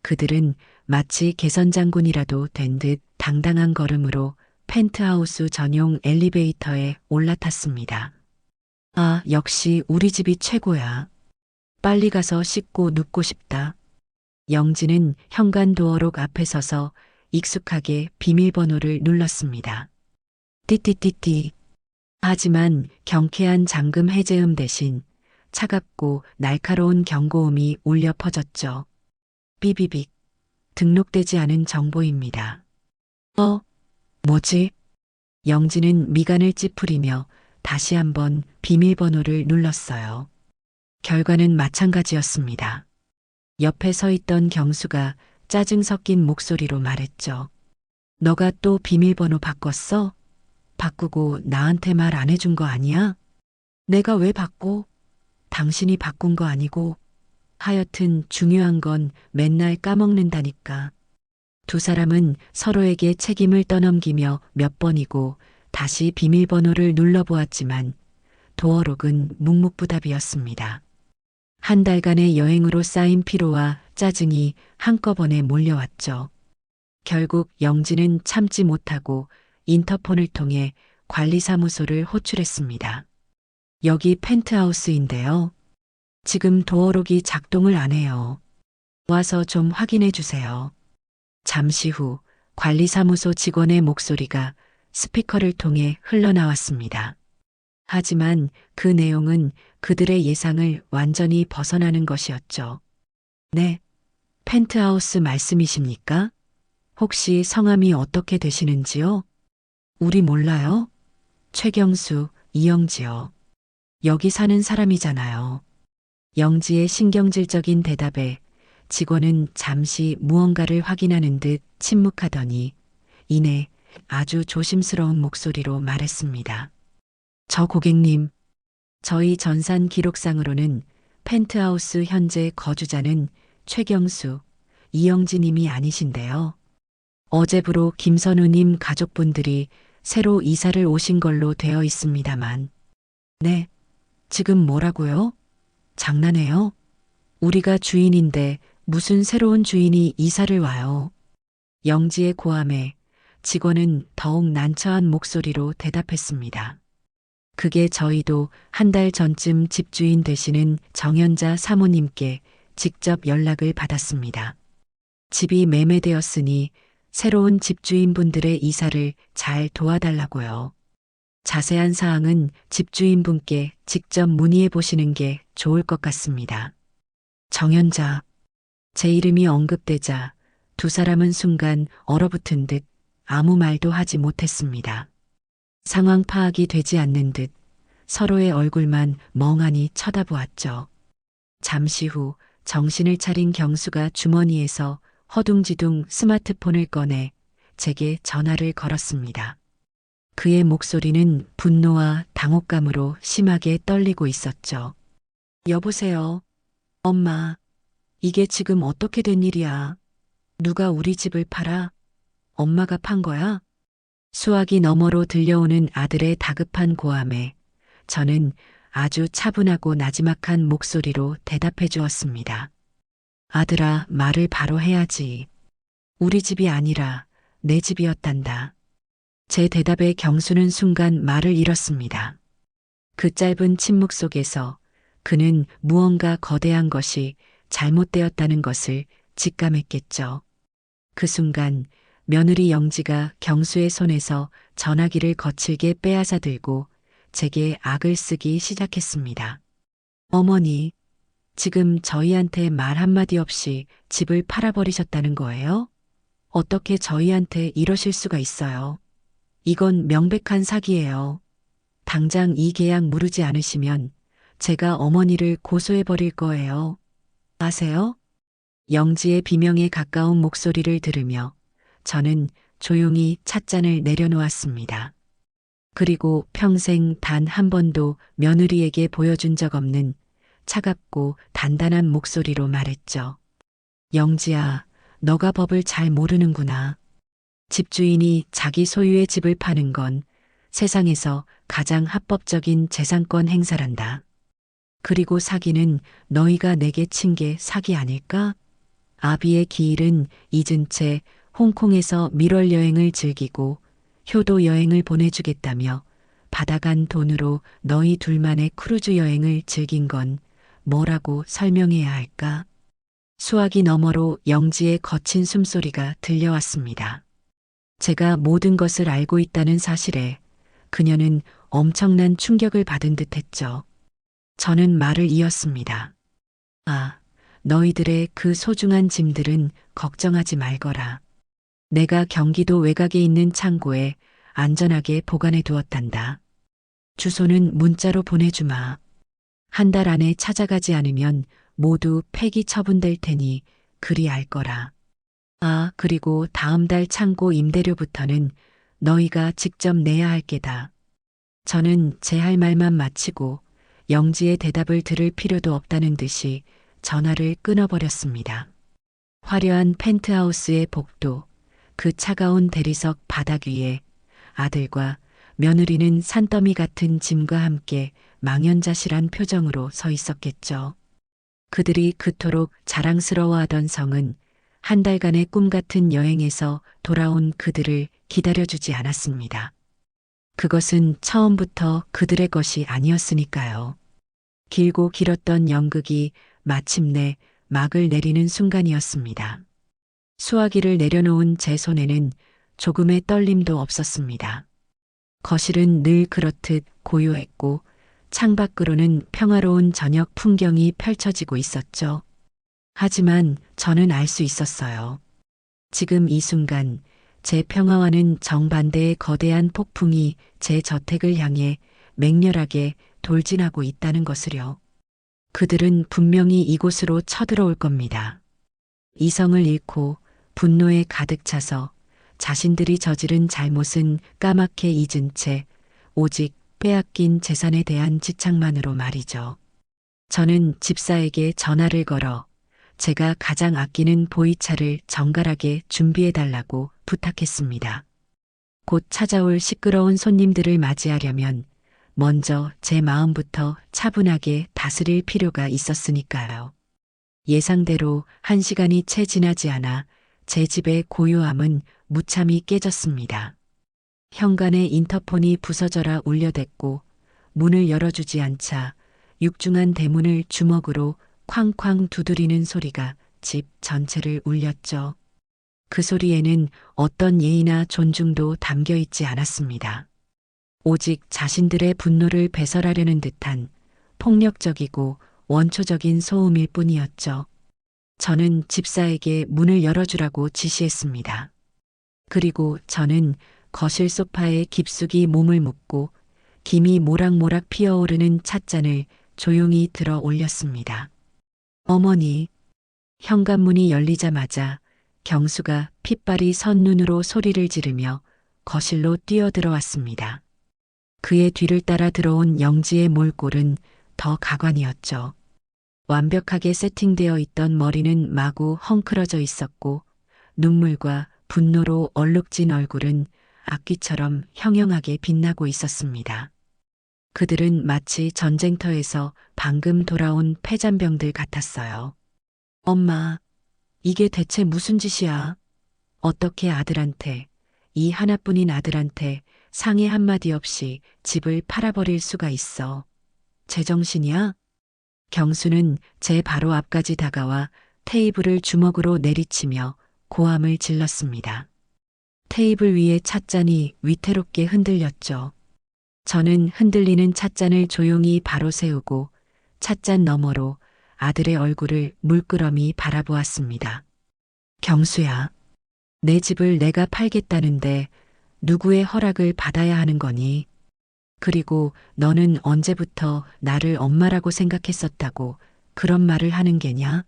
그들은 마치 개선장군이라도 된 듯 당당한 걸음으로 펜트하우스 전용 엘리베이터에 올라탔습니다. 아, 역시 우리 집이 최고야. 빨리 가서 씻고 눕고 싶다. 영지는 현관 도어록 앞에 서서 익숙하게 비밀번호를 눌렀습니다. 띠띠띠띠. 하지만 경쾌한 잠금 해제음 대신 차갑고 날카로운 경고음이 울려 퍼졌죠. 삐비빅. 등록되지 않은 정보입니다. 뭐지? 영지는 미간을 찌푸리며 다시 한번 비밀번호를 눌렀어요. 결과는 마찬가지였습니다. 옆에 서 있던 경수가 짜증 섞인 목소리로 말했죠. 너가 또 비밀번호 바꿨어? 바꾸고 나한테 말 안 해준 거 아니야? 내가 왜 바꿔? 당신이 바꾼 거 아니고. 하여튼 중요한 건 맨날 까먹는다니까. 두 사람은 서로에게 책임을 떠넘기며 몇 번이고 다시 비밀번호를 눌러보았지만 도어록은 묵묵부답이었습니다. 한 달간의 여행으로 쌓인 피로와 짜증이 한꺼번에 몰려왔죠. 결국 영지는 참지 못하고 인터폰을 통해 관리사무소를 호출했습니다. 여기 펜트하우스인데요. 지금 도어록이 작동을 안 해요. 와서 좀 확인해 주세요. 잠시 후 관리사무소 직원의 목소리가 스피커를 통해 흘러나왔습니다. 하지만 그 내용은 그들의 예상을 완전히 벗어나는 것이었죠. 네, 펜트하우스 말씀이십니까? 혹시 성함이 어떻게 되시는지요? 우리 몰라요? 최경수, 이영지요. 여기 사는 사람이잖아요. 영지의 신경질적인 대답에 직원은 잠시 무언가를 확인하는 듯 침묵하더니 이내 아주 조심스러운 목소리로 말했습니다. 저 고객님, 저희 전산 기록상으로는 펜트하우스 현재 거주자는 최경수, 이영지 님이 아니신데요. 어제부로 김선우님 가족분들이 새로 이사를 오신 걸로 되어 있습니다만. 네, 지금 뭐라고요? 장난해요? 우리가 주인인데 무슨 새로운 주인이 이사를 와요. 영지의 고함에 직원은 더욱 난처한 목소리로 대답했습니다. 그게 저희도 한 달 전쯤 집주인 되시는 정연자 사모님께 직접 연락을 받았습니다. 집이 매매되었으니 새로운 집주인분들의 이사를 잘 도와달라고요. 자세한 사항은 집주인분께 직접 문의해 보시는 게 좋을 것 같습니다. 정연자. 제 이름이 언급되자 두 사람은 순간 얼어붙은 듯 아무 말도 하지 못했습니다. 상황 파악이 되지 않는 듯 서로의 얼굴만 멍하니 쳐다보았죠. 잠시 후 정신을 차린 경수가 주머니에서 허둥지둥 스마트폰을 꺼내 제게 전화를 걸었습니다. 그의 목소리는 분노와 당혹감으로 심하게 떨리고 있었죠. 여보세요. 엄마, 이게 지금 어떻게 된 일이야? 누가 우리 집을 팔아? 엄마가 판 거야? 수화기 너머로 들려오는 아들의 다급한 고함에 저는 아주 차분하고 나지막한 목소리로 대답해 주었습니다. 아들아, 말을 바로 해야지. 우리 집이 아니라 내 집이었단다. 제 대답에 경수는 순간 말을 잃었습니다. 그 짧은 침묵 속에서 그는 무언가 거대한 것이 잘못되었다는 것을 직감했겠죠. 그 순간 며느리 영지가 경수의 손에서 전화기를 거칠게 빼앗아 들고 제게 악을 쓰기 시작했습니다. 어머니, 지금 저희한테 말 한마디 없이 집을 팔아버리셨다는 거예요? 어떻게 저희한테 이러실 수가 있어요? 이건 명백한 사기예요. 당장 이 계약 무르지 않으시면 제가 어머니를 고소해버릴 거예요. 아세요? 영지의 비명에 가까운 목소리를 들으며 저는 조용히 찻잔을 내려놓았습니다. 그리고 평생 단 한 번도 며느리에게 보여준 적 없는 차갑고 단단한 목소리로 말했죠. 영지야, 너가 법을 잘 모르는구나. 집주인이 자기 소유의 집을 파는 건 세상에서 가장 합법적인 재산권 행사란다. 그리고 사기는 너희가 내게 친 게 사기 아닐까? 아비의 기일은 잊은 채 홍콩에서 밀월 여행을 즐기고 효도 여행을 보내주겠다며 받아간 돈으로 너희 둘만의 크루즈 여행을 즐긴 건 뭐라고 설명해야 할까? 수화기 너머로 영지의 거친 숨소리가 들려왔습니다. 제가 모든 것을 알고 있다는 사실에 그녀는 엄청난 충격을 받은 듯 했죠. 저는 말을 이었습니다. 아, 너희들의 그 소중한 짐들은 걱정하지 말거라. 내가 경기도 외곽에 있는 창고에 안전하게 보관해 두었단다. 주소는 문자로 보내주마. 한 달 안에 찾아가지 않으면 모두 폐기 처분될 테니 그리 알 거라. 아, 그리고 다음 달 창고 임대료부터는 너희가 직접 내야 할 게다. 저는 제 할 말만 마치고 영지의 대답을 들을 필요도 없다는 듯이 전화를 끊어버렸습니다. 화려한 펜트하우스의 복도, 그 차가운 대리석 바닥 위에 아들과 며느리는 산더미 같은 짐과 함께 망연자실한 표정으로 서 있었겠죠. 그들이 그토록 자랑스러워하던 성은 한 달간의 꿈 같은 여행에서 돌아온 그들을 기다려주지 않았습니다. 그것은 처음부터 그들의 것이 아니었으니까요. 길고 길었던 연극이 마침내 막을 내리는 순간이었습니다. 수화기를 내려놓은 제 손에는 조금의 떨림도 없었습니다. 거실은 늘 그렇듯 고요했고 창밖으로는 평화로운 저녁 풍경이 펼쳐지고 있었죠. 하지만 저는 알 수 있었어요. 지금 이 순간 제 평화와는 정반대의 거대한 폭풍이 제 저택을 향해 맹렬하게 돌진하고 있다는 것을요. 그들은 분명히 이곳으로 쳐들어올 겁니다. 이성을 잃고 분노에 가득 차서 자신들이 저지른 잘못은 까맣게 잊은 채 오직 빼앗긴 재산에 대한 집착만으로 말이죠. 저는 집사에게 전화를 걸어 제가 가장 아끼는 보이차를 정갈하게 준비해달라고 부탁했습니다. 곧 찾아올 시끄러운 손님들을 맞이하려면 먼저 제 마음부터 차분하게 다스릴 필요가 있었으니까요. 예상대로 1시간이 채 지나지 않아 제 집의 고요함은 무참히 깨졌습니다. 현관의 인터폰이 부서져라 울려댔고 문을 열어주지 않자 육중한 대문을 주먹으로 쾅쾅 두드리는 소리가 집 전체를 울렸죠. 그 소리에는 어떤 예의나 존중도 담겨 있지 않았습니다. 오직 자신들의 분노를 배설하려는 듯한 폭력적이고 원초적인 소음일 뿐이었죠. 저는 집사에게 문을 열어주라고 지시했습니다. 그리고 저는 거실 소파에 깊숙이 몸을 묻고 김이 모락모락 피어오르는 찻잔을 조용히 들어 올렸습니다. 어머니, 현관문이 열리자마자 경수가 핏발이 선 눈으로 소리를 지르며 거실로 뛰어들어왔습니다. 그의 뒤를 따라 들어온 영지의 몰골은 더 가관이었죠. 완벽하게 세팅되어 있던 머리는 마구 헝클어져 있었고 눈물과 분노로 얼룩진 얼굴은 악귀처럼 형형하게 빛나고 있었습니다. 그들은 마치 전쟁터에서 방금 돌아온 패잔병들 같았어요. 엄마, 이게 대체 무슨 짓이야? 어떻게 아들한테, 이 하나뿐인 아들한테 상의 한마디 없이 집을 팔아버릴 수가 있어. 제정신이야? 경수는 제 바로 앞까지 다가와 테이블을 주먹으로 내리치며 고함을 질렀습니다. 테이블 위의 찻잔이 위태롭게 흔들렸죠. 저는 흔들리는 찻잔을 조용히 바로 세우고 찻잔 너머로 아들의 얼굴을 물끄러미 바라보았습니다. 경수야, 내 집을 내가 팔겠다는데 누구의 허락을 받아야 하는 거니? 그리고 너는 언제부터 나를 엄마라고 생각했었다고 그런 말을 하는 게냐?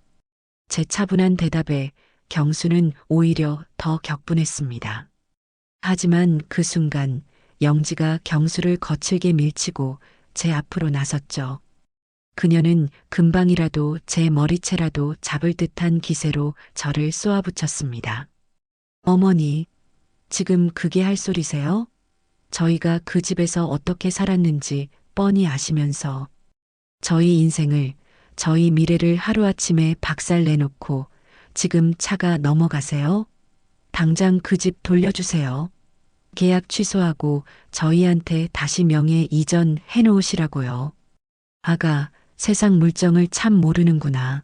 제 차분한 대답에 경수는 오히려 더 격분했습니다. 하지만 그 순간 영지가 경수를 거칠게 밀치고 제 앞으로 나섰죠. 그녀는 금방이라도 제 머리채라도 잡을 듯한 기세로 저를 쏘아붙였습니다. 어머니, 지금 그게 할 소리세요? 저희가 그 집에서 어떻게 살았는지 뻔히 아시면서 저희 인생을, 저희 미래를 하루아침에 박살 내놓고 지금 차가 넘어가세요? 당장 그 집 돌려주세요. 계약 취소하고 저희한테 다시 명예 이전해 놓으시라고요. 아가, 세상 물정을 참 모르는구나.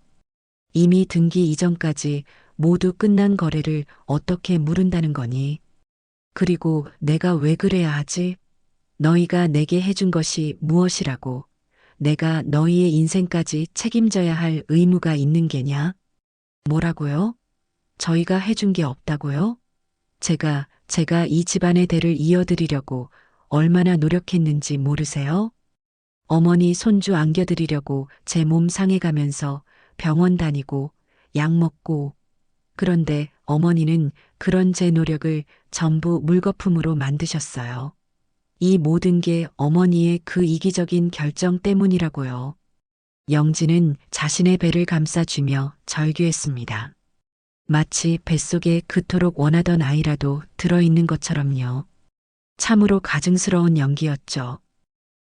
이미 등기 이전까지 모두 끝난 거래를 어떻게 물은다는 거니? 그리고 내가 왜 그래야 하지? 너희가 내게 해준 것이 무엇이라고 내가 너희의 인생까지 책임져야 할 의무가 있는 게냐? 뭐라고요? 저희가 해준 게 없다고요? 제가 이 집안의 대를 이어드리려고 얼마나 노력했는지 모르세요? 어머니 손주 안겨드리려고 제 몸 상해가면서 병원 다니고 약 먹고 그런데 어머니는 그런 제 노력을 전부 물거품으로 만드셨어요. 이 모든 게 어머니의 그 이기적인 결정 때문이라고요. 영지는 자신의 배를 감싸주며 절규했습니다. 마치 뱃속에 그토록 원하던 아이라도 들어있는 것처럼요. 참으로 가증스러운 연기였죠.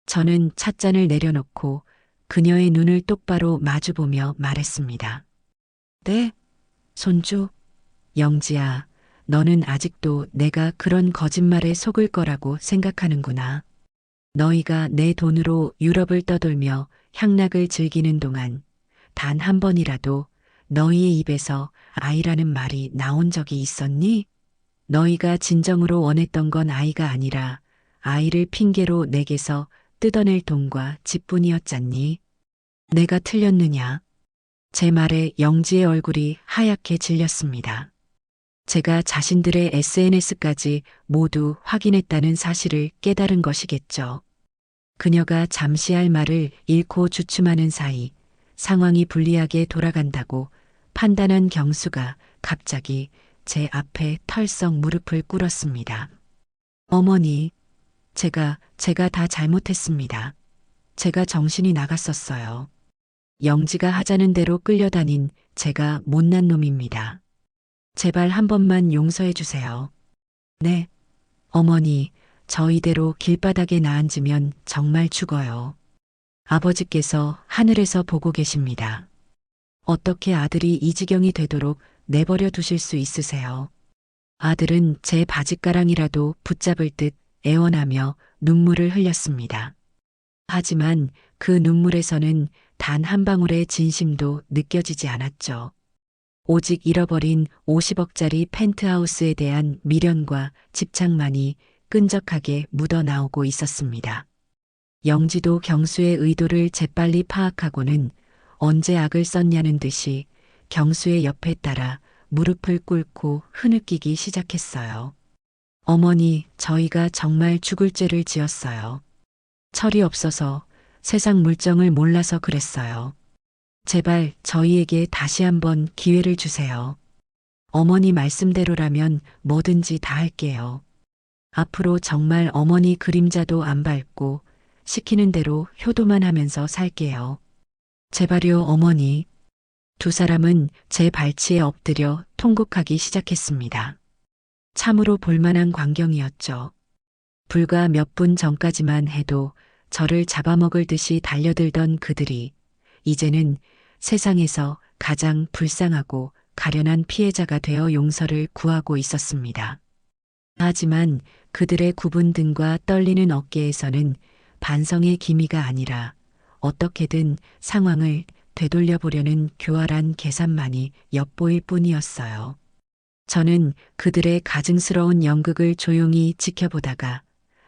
저는 찻잔을 내려놓고 그녀의 눈을 똑바로 마주보며 말했습니다. 네, 손주. 영지야, 너는 아직도 내가 그런 거짓말에 속을 거라고 생각하는구나. 너희가 내 돈으로 유럽을 떠돌며 향락을 즐기는 동안 단 한 번이라도 너희의 입에서 아이라는 말이 나온 적이 있었니? 너희가 진정으로 원했던 건 아이가 아니라 아이를 핑계로 내게서 뜯어낼 돈과 집뿐이었잖니. 내가 틀렸느냐? 제 말에 영지의 얼굴이 하얗게 질렸습니다. 제가 자신들의 SNS까지 모두 확인했다는 사실을 깨달은 것이겠죠. 그녀가 잠시 할 말을 잃고 주춤하는 사이 상황이 불리하게 돌아간다고 판단한 경수가 갑자기 제 앞에 털썩 무릎을 꿇었습니다. 어머니, 제가 다 잘못했습니다. 제가 정신이 나갔었어요. 영지가 하자는 대로 끌려다닌 제가 못난 놈입니다. 제발 한 번만 용서해 주세요. 네, 어머니, 저 이대로 길바닥에 나앉으면 정말 죽어요. 아버지께서 하늘에서 보고 계십니다. 어떻게 아들이 이 지경이 되도록 내버려 두실 수 있으세요? 아들은 제 바짓가랑이라도 붙잡을 듯 애원하며 눈물을 흘렸습니다. 하지만 그 눈물에서는 단 한 방울의 진심도 느껴지지 않았죠. 오직 잃어버린 50억짜리 펜트하우스에 대한 미련과 집착만이 끈적하게 묻어나오고 있었습니다. 영지도 경수의 의도를 재빨리 파악하고는 언제 악을 썼냐는 듯이 경수의 옆에 따라 무릎을 꿇고 흐느끼기 시작했어요. 어머니, 저희가 정말 죽을 죄를 지었어요. 철이 없어서 세상 물정을 몰라서 그랬어요. 제발 저희에게 다시 한번 기회를 주세요. 어머니 말씀대로라면 뭐든지 다 할게요. 앞으로 정말 어머니 그림자도 안 밟고 시키는 대로 효도만 하면서 살게요. 제발요, 어머니. 두 사람은 제 발치에 엎드려 통곡하기 시작했습니다. 참으로 볼만한 광경이었죠. 불과 몇 분 전까지만 해도 저를 잡아먹을 듯이 달려들던 그들이 이제는 세상에서 가장 불쌍하고 가련한 피해자가 되어 용서를 구하고 있었습니다. 하지만 그들의 굽은 등과 떨리는 어깨에서는 반성의 기미가 아니라 어떻게든 상황을 되돌려 보려는 교활한 계산만이 엿보일 뿐이었어요. 저는 그들의 가증스러운 연극을 조용히 지켜보다가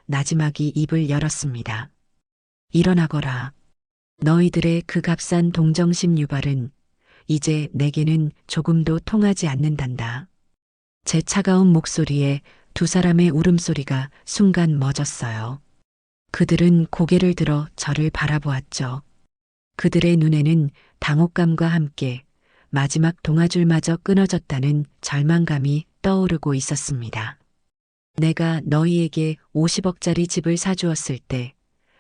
나지막이 입을 열었습니다. 일어나거라. 너희들의 그 값싼 동정심 유발은 이제 내게는 조금도 통하지 않는단다. 제 차가운 목소리에 두 사람의 울음소리가 순간 멎었어요. 그들은 고개를 들어 저를 바라보았죠. 그들의 눈에는 당혹감과 함께 마지막 동아줄마저 끊어졌다는 절망감이 떠오르고 있었습니다. 내가 너희에게 50억짜리 집을 사주었을 때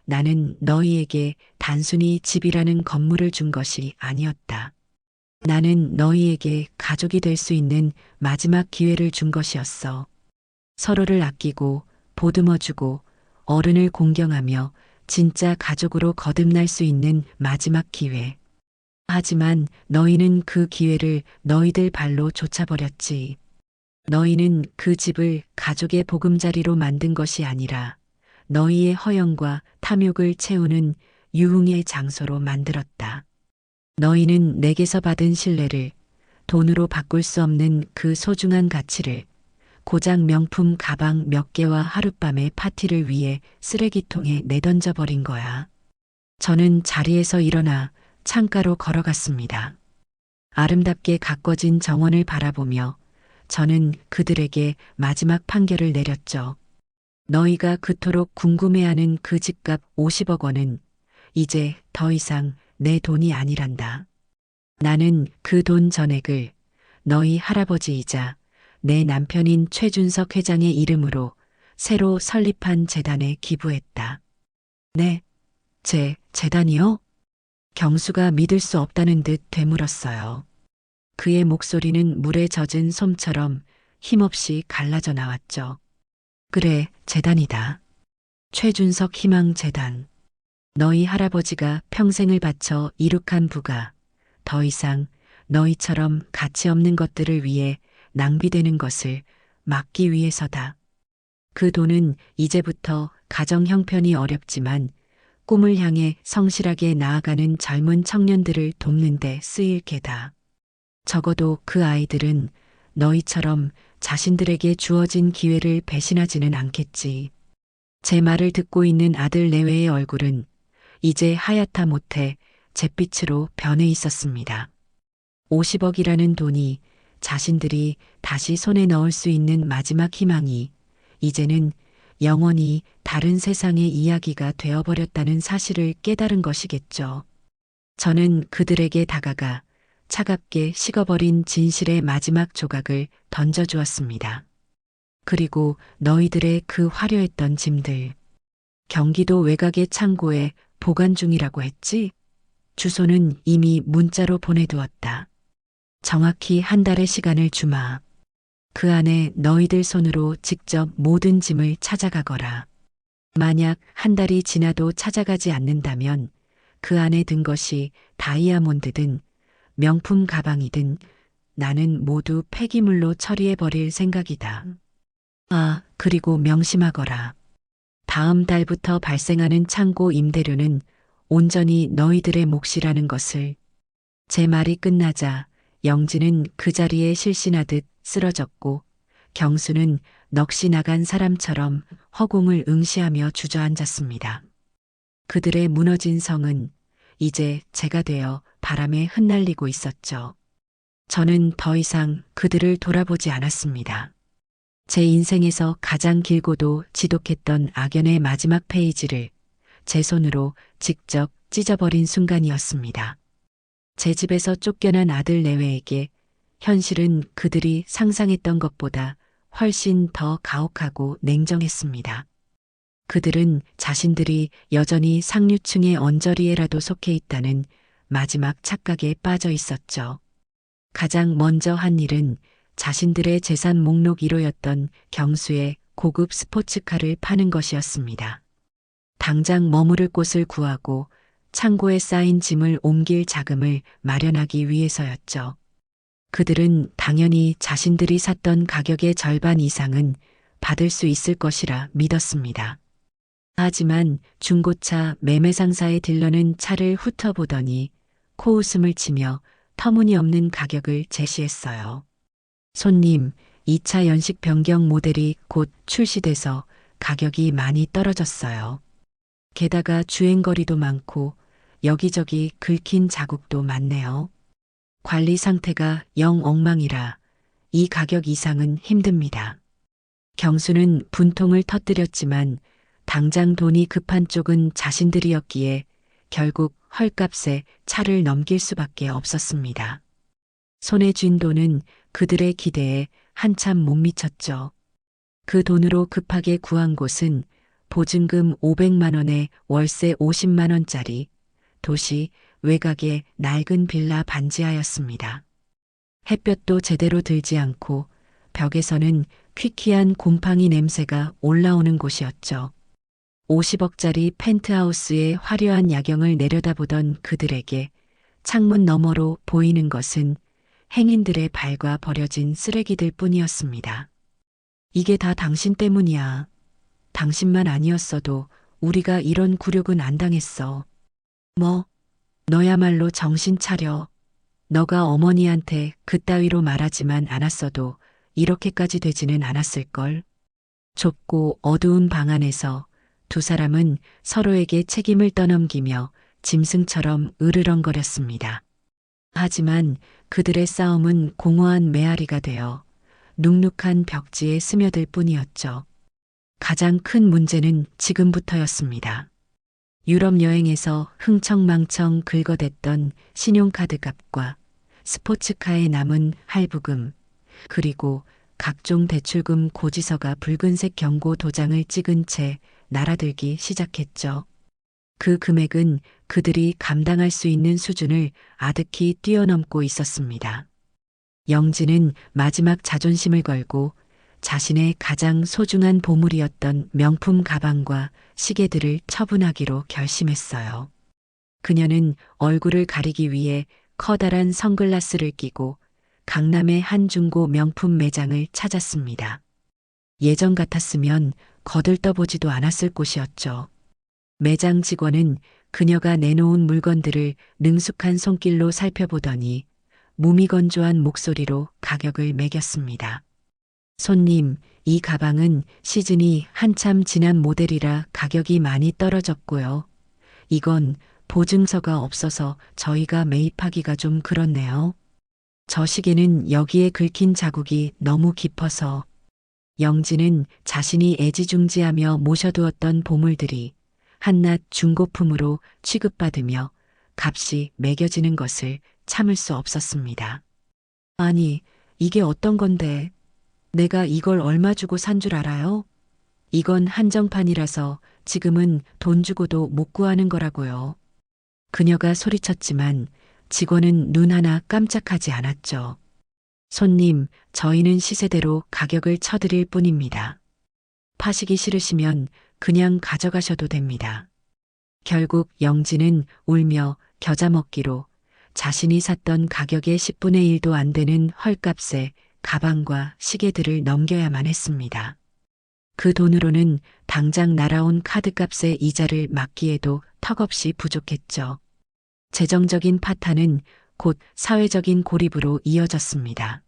나는 너희에게 단순히 집이라는 건물을 준 것이 아니었다. 나는 너희에게 가족이 될 수 있는 마지막 기회를 준 것이었어. 서로를 아끼고 보듬어주고 어른을 공경하며 진짜 가족으로 거듭날 수 있는 마지막 기회. 하지만 너희는 그 기회를 너희들 발로 쫓아버렸지. 너희는 그 집을 가족의 보금자리로 만든 것이 아니라 너희의 허영과 탐욕을 채우는 유흥의 장소로 만들었다. 너희는 내게서 받은 신뢰를, 돈으로 바꿀 수 없는 그 소중한 가치를 고작 명품 가방 몇 개와 하룻밤의 파티를 위해 쓰레기통에 내던져 버린 거야. 저는 자리에서 일어나 창가로 걸어갔습니다. 아름답게 가꿔진 정원을 바라보며 저는 그들에게 마지막 판결을 내렸죠. 너희가 그토록 궁금해하는 그 집값 50억 원은 이제 더 이상 내 돈이 아니란다. 나는 그 돈 전액을 너희 할아버지이자 내 남편인 최준석 회장의 이름으로 새로 설립한 재단에 기부했다. 네, 제 재단이요? 경수가 믿을 수 없다는 듯 되물었어요. 그의 목소리는 물에 젖은 솜처럼 힘없이 갈라져 나왔죠. 그래, 재단이다. 최준석 희망재단. 너희 할아버지가 평생을 바쳐 이룩한 부가 더 이상 너희처럼 가치 없는 것들을 위해 낭비되는 것을 막기 위해서다. 그 돈은 이제부터 가정 형편이 어렵지만 꿈을 향해 성실하게 나아가는 젊은 청년들을 돕는 데 쓰일 게다. 적어도 그 아이들은 너희처럼 자신들에게 주어진 기회를 배신하지는 않겠지. 제 말을 듣고 있는 아들 내외의 얼굴은 이제 하얗다 못해 잿빛으로 변해 있었습니다. 50억이라는 돈이 자신들이 다시 손에 넣을 수 있는 마지막 희망이 이제는 영원히 다른 세상의 이야기가 되어버렸다는 사실을 깨달은 것이겠죠. 저는 그들에게 다가가 차갑게 식어버린 진실의 마지막 조각을 던져주었습니다. 그리고 너희들의 그 화려했던 짐들. 경기도 외곽의 창고에 보관 중이라고 했지? 주소는 이미 문자로 보내두었다. 정확히 한 달의 시간을 주마. 그 안에 너희들 손으로 직접 모든 짐을 찾아가거라. 만약 한 달이 지나도 찾아가지 않는다면 그 안에 든 것이 다이아몬드든 명품 가방이든 나는 모두 폐기물로 처리해버릴 생각이다. 아, 그리고 명심하거라. 다음 달부터 발생하는 창고 임대료는 온전히 너희들의 몫이라는 것을. 제 말이 끝나자 영진은 그 자리에 실신하듯 쓰러졌고 경수는 넋이 나간 사람처럼 허공을 응시하며 주저앉았습니다. 그들의 무너진 성은 이제 제가 되어 바람에 흩날리고 있었죠. 저는 더 이상 그들을 돌아보지 않았습니다. 제 인생에서 가장 길고도 지독했던 악연의 마지막 페이지를 제 손으로 직접 찢어버린 순간이었습니다. 제 집에서 쫓겨난 아들 내외에게 현실은 그들이 상상했던 것보다 훨씬 더 가혹하고 냉정했습니다. 그들은 자신들이 여전히 상류층의 언저리에라도 속해 있다는 마지막 착각에 빠져 있었죠. 가장 먼저 한 일은 자신들의 재산 목록 1호였던 경수의 고급 스포츠카를 파는 것이었습니다. 당장 머무를 곳을 구하고 창고에 쌓인 짐을 옮길 자금을 마련하기 위해서였죠. 그들은 당연히 자신들이 샀던 가격의 절반 이상은 받을 수 있을 것이라 믿었습니다. 하지만 중고차 매매 상사의 딜러는 차를 훑어보더니 코웃음을 치며 터무니없는 가격을 제시했어요. 손님, 이 차 연식 변경 모델이 곧 출시돼서 가격이 많이 떨어졌어요. 게다가 주행거리도 많고 여기저기 긁힌 자국도 많네요. 관리 상태가 영 엉망이라 이 가격 이상은 힘듭니다. 경수는 분통을 터뜨렸지만 당장 돈이 급한 쪽은 자신들이었기에 결국 헐값에 차를 넘길 수밖에 없었습니다. 손에 쥔 돈은 그들의 기대에 한참 못 미쳤죠. 그 돈으로 급하게 구한 곳은 보증금 500만 원에 월세 50만 원짜리 도시 외곽의 낡은 빌라 반지하였습니다. 햇볕도 제대로 들지 않고 벽에서는 퀴퀴한 곰팡이 냄새가 올라오는 곳이었죠. 50억짜리 펜트하우스의 화려한 야경을 내려다보던 그들에게 창문 너머로 보이는 것은 행인들의 발과 버려진 쓰레기들 뿐이었습니다. 이게 다 당신 때문이야. 당신만 아니었어도 우리가 이런 굴욕은 안 당했어. 뭐? 너야말로 정신 차려. 너가 어머니한테 그따위로 말하지만 않았어도 이렇게까지 되지는 않았을걸. 좁고 어두운 방 안에서 두 사람은 서로에게 책임을 떠넘기며 짐승처럼 으르렁거렸습니다. 하지만 그들의 싸움은 공허한 메아리가 되어 눅눅한 벽지에 스며들 뿐이었죠. 가장 큰 문제는 지금부터였습니다. 유럽 여행에서 흥청망청 긁어댔던 신용카드 값과 스포츠카에 남은 할부금, 그리고 각종 대출금 고지서가 붉은색 경고 도장을 찍은 채 날아들기 시작했죠. 그 금액은 그들이 감당할 수 있는 수준을 아득히 뛰어넘고 있었습니다. 영지는 마지막 자존심을 걸고 자신의 가장 소중한 보물이었던 명품 가방과 시계들을 처분하기로 결심했어요. 그녀는 얼굴을 가리기 위해 커다란 선글라스를 끼고 강남의 한 중고 명품 매장을 찾았습니다. 예전 같았으면 거들떠보지도 않았을 곳이었죠. 매장 직원은 그녀가 내놓은 물건들을 능숙한 손길로 살펴보더니 무미건조한 목소리로 가격을 매겼습니다. 손님, 이 가방은 시즌이 한참 지난 모델이라 가격이 많이 떨어졌고요. 이건 보증서가 없어서 저희가 매입하기가 좀 그렇네요. 저 시계는 여기에 긁힌 자국이 너무 깊어서. 영지는 자신이 애지중지하며 모셔두었던 보물들이 한낱 중고품으로 취급받으며 값이 매겨지는 것을 참을 수 없었습니다. 아니, 이게 어떤 건데? 내가 이걸 얼마 주고 산 줄 알아요? 이건 한정판이라서 지금은 돈 주고도 못 구하는 거라고요. 그녀가 소리쳤지만 직원은 눈 하나 깜짝하지 않았죠. 손님, 저희는 시세대로 가격을 쳐드릴 뿐입니다. 파시기 싫으시면 그냥 가져가셔도 됩니다. 결국 영지는 울며 겨자 먹기로 자신이 샀던 가격의 10분의 1도 안 되는 헐값에 가방과 시계들을 넘겨야만 했습니다. 그 돈으로는 당장 날아온 카드값의 이자를 막기에도 턱없이 부족했죠. 재정적인 파탄은 곧 사회적인 고립으로 이어졌습니다.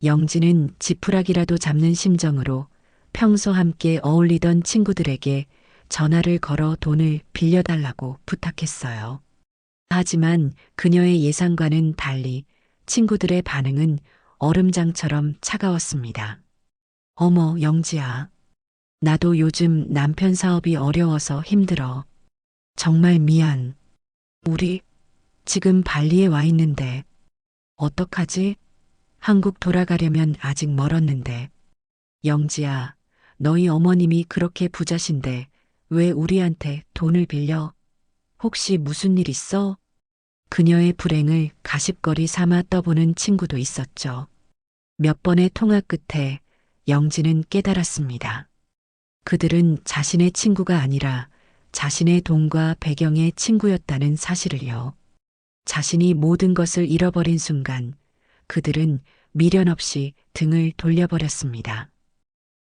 영지는 지푸라기라도 잡는 심정으로 평소 함께 어울리던 친구들에게 전화를 걸어 돈을 빌려달라고 부탁했어요. 하지만 그녀의 예상과는 달리 친구들의 반응은 얼음장처럼 차가웠습니다. 어머, 영지야. 나도 요즘 남편 사업이 어려워서 힘들어. 정말 미안. 우리 지금 발리에 와 있는데 어떡하지? 한국 돌아가려면 아직 멀었는데. 영지야, 너희 어머님이 그렇게 부자신데 왜 우리한테 돈을 빌려? 혹시 무슨 일 있어? 그녀의 불행을 가십거리 삼아 떠보는 친구도 있었죠. 몇 번의 통화 끝에 영지는 깨달았습니다. 그들은 자신의 친구가 아니라 자신의 돈과 배경의 친구였다는 사실을요. 자신이 모든 것을 잃어버린 순간 그들은 미련 없이 등을 돌려버렸습니다.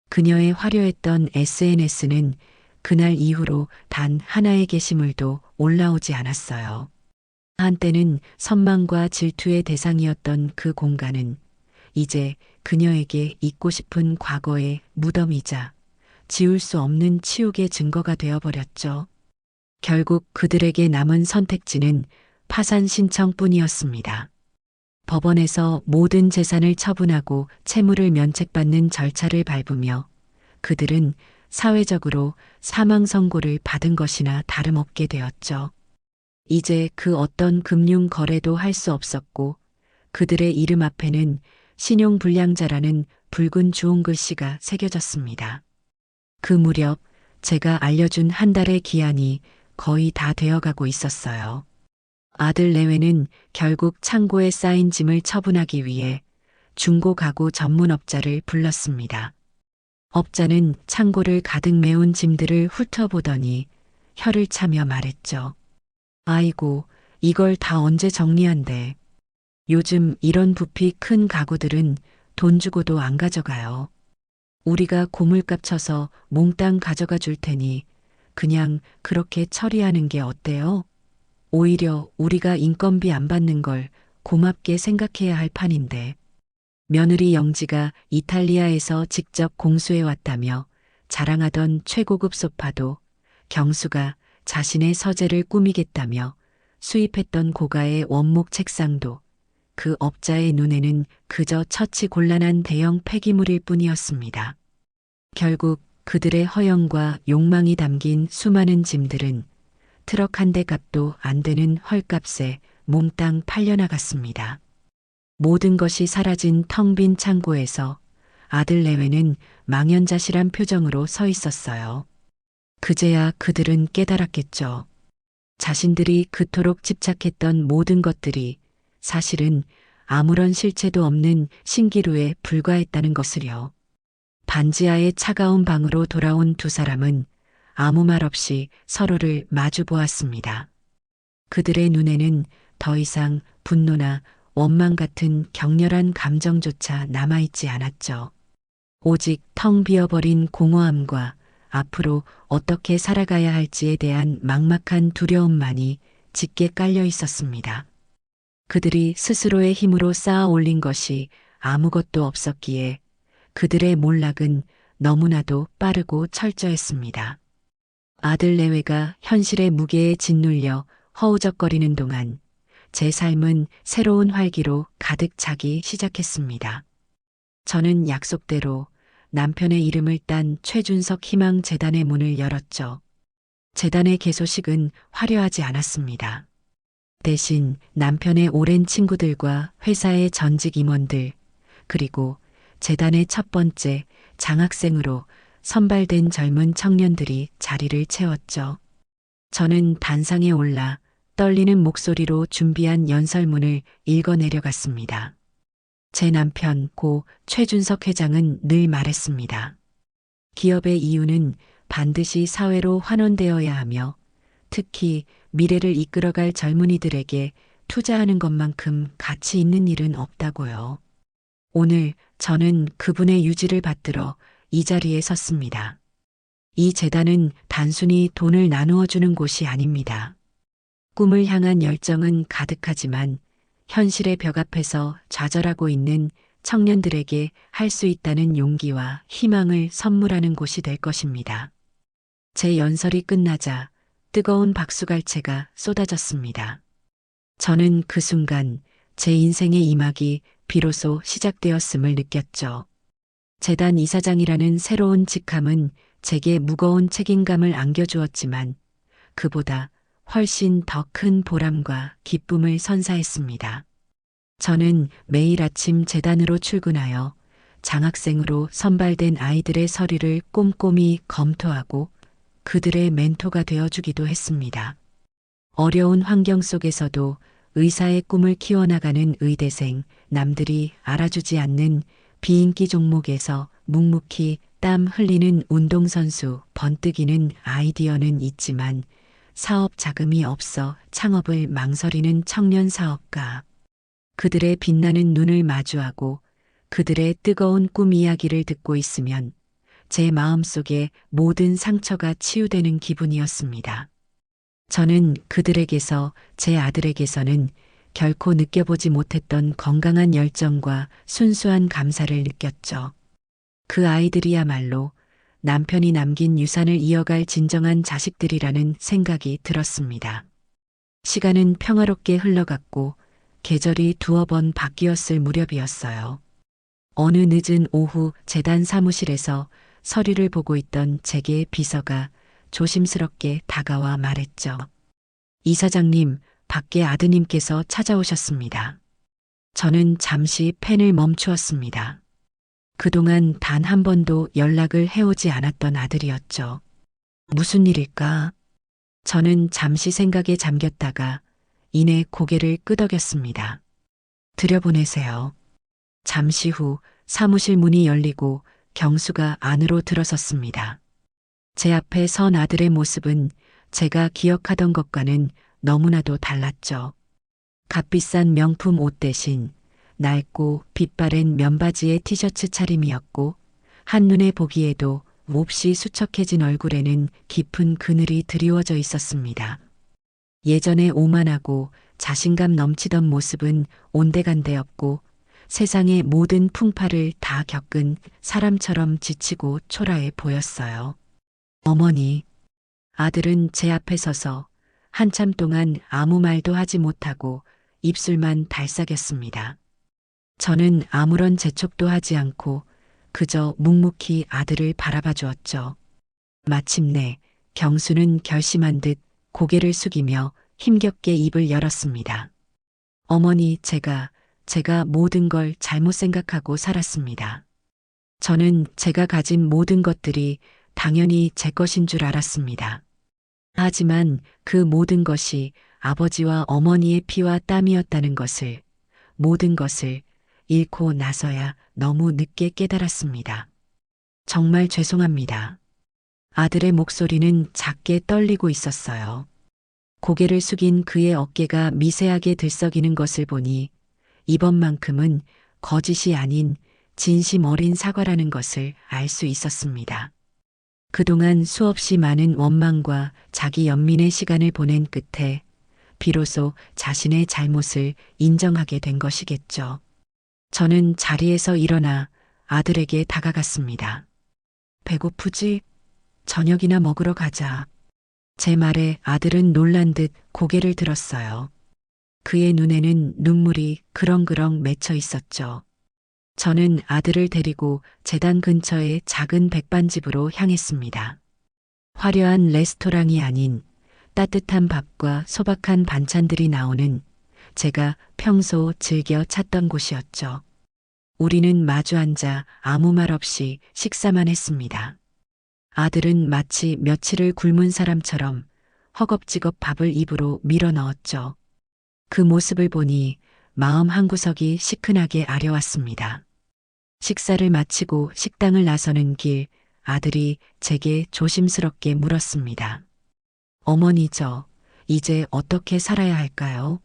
그녀의 화려했던 SNS는 그날 이후로 단 하나의 게시물도 올라오지 않았어요. 한때는 선망과 질투의 대상이었던 그 공간은 이제 그녀에게 잊고 싶은 과거의 무덤이자 지울 수 없는 치욕의 증거가 되어버렸죠. 결국 그들에게 남은 선택지는 파산 신청뿐이었습니다. 법원에서 모든 재산을 처분하고 채무를 면책받는 절차를 밟으며 그들은 사회적으로 사망 선고를 받은 것이나 다름없게 되었죠. 이제 그 어떤 금융 거래도 할 수 없었고 그들의 이름 앞에는 신용불량자라는 붉은 주홍 글씨가 새겨졌습니다. 그 무렵 제가 알려준 한 달의 기한이 거의 다 되어가고 있었어요. 아들 내외는 결국 창고에 쌓인 짐을 처분하기 위해 중고 가구 전문업자를 불렀습니다. 업자는 창고를 가득 메운 짐들을 훑어보더니 혀를 차며 말했죠. 아이고, 이걸 다 언제 정리한대. 요즘 이런 부피 큰 가구들은 돈 주고도 안 가져가요. 우리가 고물값 쳐서 몽땅 가져가 줄 테니 그냥 그렇게 처리하는 게 어때요? 오히려 우리가 인건비 안 받는 걸 고맙게 생각해야 할 판인데. 며느리 영지가 이탈리아에서 직접 공수해 왔다며 자랑하던 최고급 소파도 경수가 자신의 서재를 꾸미겠다며 수입했던 고가의 원목 책상도 그 업자의 눈에는 그저 처치곤란한 대형 폐기물일 뿐이었습니다. 결국 그들의 허영과 욕망이 담긴 수많은 짐들은 트럭 한 대 값도 안 되는 헐값에 몽땅 팔려나갔습니다. 모든 것이 사라진 텅 빈 창고에서 아들 내외는 망연자실한 표정으로 서 있었어요. 그제야 그들은 깨달았겠죠. 자신들이 그토록 집착했던 모든 것들이 사실은 아무런 실체도 없는 신기루에 불과했다는 것을요. 반지하의 차가운 방으로 돌아온 두 사람은 아무 말 없이 서로를 마주 보았습니다. 그들의 눈에는 더 이상 분노나 원망 같은 격렬한 감정조차 남아있지 않았죠. 오직 텅 비어버린 공허함과 앞으로 어떻게 살아가야 할지에 대한 막막한 두려움만이 짙게 깔려 있었습니다. 그들이 스스로의 힘으로 쌓아 올린 것이 아무것도 없었기에 그들의 몰락은 너무나도 빠르고 철저했습니다. 아들 내외가 현실의 무게에 짓눌려 허우적거리는 동안 제 삶은 새로운 활기로 가득 차기 시작했습니다. 저는 약속대로 남편의 이름을 딴 최준석 희망재단의 문을 열었죠. 재단의 개소식은 화려하지 않았습니다. 대신 남편의 오랜 친구들과 회사의 전직 임원들, 그리고 재단의 첫 번째 장학생으로 선발된 젊은 청년들이 자리를 채웠죠. 저는 단상에 올라 떨리는 목소리로 준비한 연설문을 읽어내려갔습니다. 제 남편 고 최준석 회장은 늘 말했습니다. 기업의 이유는 반드시 사회로 환원되어야 하며 특히 미래를 이끌어갈 젊은이들에게 투자하는 것만큼 가치 있는 일은 없다고요. 오늘 저는 그분의 유지를 받들어 이 자리에 섰습니다. 이 재단은 단순히 돈을 나누어 주는 곳이 아닙니다. 꿈을 향한 열정은 가득하지만 현실의 벽 앞에서 좌절하고 있는 청년들에게 할 수 있다는 용기와 희망을 선물하는 곳이 될 것입니다. 제 연설이 끝나자 뜨거운 박수갈채가 쏟아졌습니다. 저는 그 순간 제 인생의 이막이 비로소 시작되었음을 느꼈죠. 재단 이사장이라는 새로운 직함은 제게 무거운 책임감을 안겨주었지만 그보다 훨씬 더 큰 보람과 기쁨을 선사했습니다. 저는 매일 아침 재단으로 출근하여 장학생으로 선발된 아이들의 서류를 꼼꼼히 검토하고 그들의 멘토가 되어주기도 했습니다. 어려운 환경 속에서도 의사의 꿈을 키워나가는 의대생, 남들이 알아주지 않는 비인기 종목에서 묵묵히 땀 흘리는 운동선수, 번뜩이는 아이디어는 있지만 사업 자금이 없어 창업을 망설이는 청년 사업가. 그들의 빛나는 눈을 마주하고 그들의 뜨거운 꿈 이야기를 듣고 있으면 제 마음속에 모든 상처가 치유되는 기분이었습니다. 저는 그들에게서 제 아들에게서는 결코 느껴보지 못했던 건강한 열정과 순수한 감사를 느꼈죠. 그 아이들이야말로 남편이 남긴 유산을 이어갈 진정한 자식들이라는 생각이 들었습니다. 시간은 평화롭게 흘러갔고 계절이 두어 번 바뀌었을 무렵이었어요. 어느 늦은 오후 재단 사무실에서 서류를 보고 있던 제게 비서가 조심스럽게 다가와 말했죠. 이사장님, 밖에 아드님께서 찾아오셨습니다. 저는 잠시 펜을 멈추었습니다. 그동안 단 한 번도 연락을 해오지 않았던 아들이었죠. 무슨 일일까? 저는 잠시 생각에 잠겼다가 이내 고개를 끄덕였습니다. 들여보내세요. 잠시 후 사무실 문이 열리고 경수가 안으로 들어섰습니다. 제 앞에 선 아들의 모습은 제가 기억하던 것과는 너무나도 달랐죠. 값비싼 명품 옷 대신 낡고 빛바랜 면바지의 티셔츠 차림이었고 한눈에 보기에도 몹시 수척해진 얼굴에는 깊은 그늘이 드리워져 있었습니다. 예전에 오만하고 자신감 넘치던 모습은 온데간데없고 세상의 모든 풍파를 다 겪은 사람처럼 지치고 초라해 보였어요. 어머니, 아들은 제 앞에 서서 한참 동안 아무 말도 하지 못하고 입술만 달싹였습니다. 저는 아무런 재촉도 하지 않고 그저 묵묵히 아들을 바라봐 주었죠. 마침내 경수는 결심한 듯 고개를 숙이며 힘겹게 입을 열었습니다. 어머니, 제가 모든 걸 잘못 생각하고 살았습니다. 저는 제가 가진 모든 것들이 당연히 제 것인 줄 알았습니다. 하지만 그 모든 것이 아버지와 어머니의 피와 땀이었다는 것을, 모든 것을 잃고 나서야 너무 늦게 깨달았습니다. 정말 죄송합니다. 아들의 목소리는 작게 떨리고 있었어요. 고개를 숙인 그의 어깨가 미세하게 들썩이는 것을 보니 이번만큼은 거짓이 아닌 진심 어린 사과라는 것을 알 수 있었습니다. 그동안 수없이 많은 원망과 자기 연민의 시간을 보낸 끝에 비로소 자신의 잘못을 인정하게 된 것이겠죠. 저는 자리에서 일어나 아들에게 다가갔습니다. 배고프지? 저녁이나 먹으러 가자. 제 말에 아들은 놀란 듯 고개를 들었어요. 그의 눈에는 눈물이 그렁그렁 맺혀 있었죠. 저는 아들을 데리고 재단 근처의 작은 백반집으로 향했습니다. 화려한 레스토랑이 아닌 따뜻한 밥과 소박한 반찬들이 나오는 제가 평소 즐겨 찾던 곳이었죠. 우리는 마주 앉아 아무 말 없이 식사만 했습니다. 아들은 마치 며칠을 굶은 사람처럼 허겁지겁 밥을 입으로 밀어 넣었죠. 그 모습을 보니 마음 한구석이 시큰하게 아려왔습니다. 식사를 마치고 식당을 나서는 길 아들이 제게 조심스럽게 물었습니다. 어머니, 저 이제 어떻게 살아야 할까요?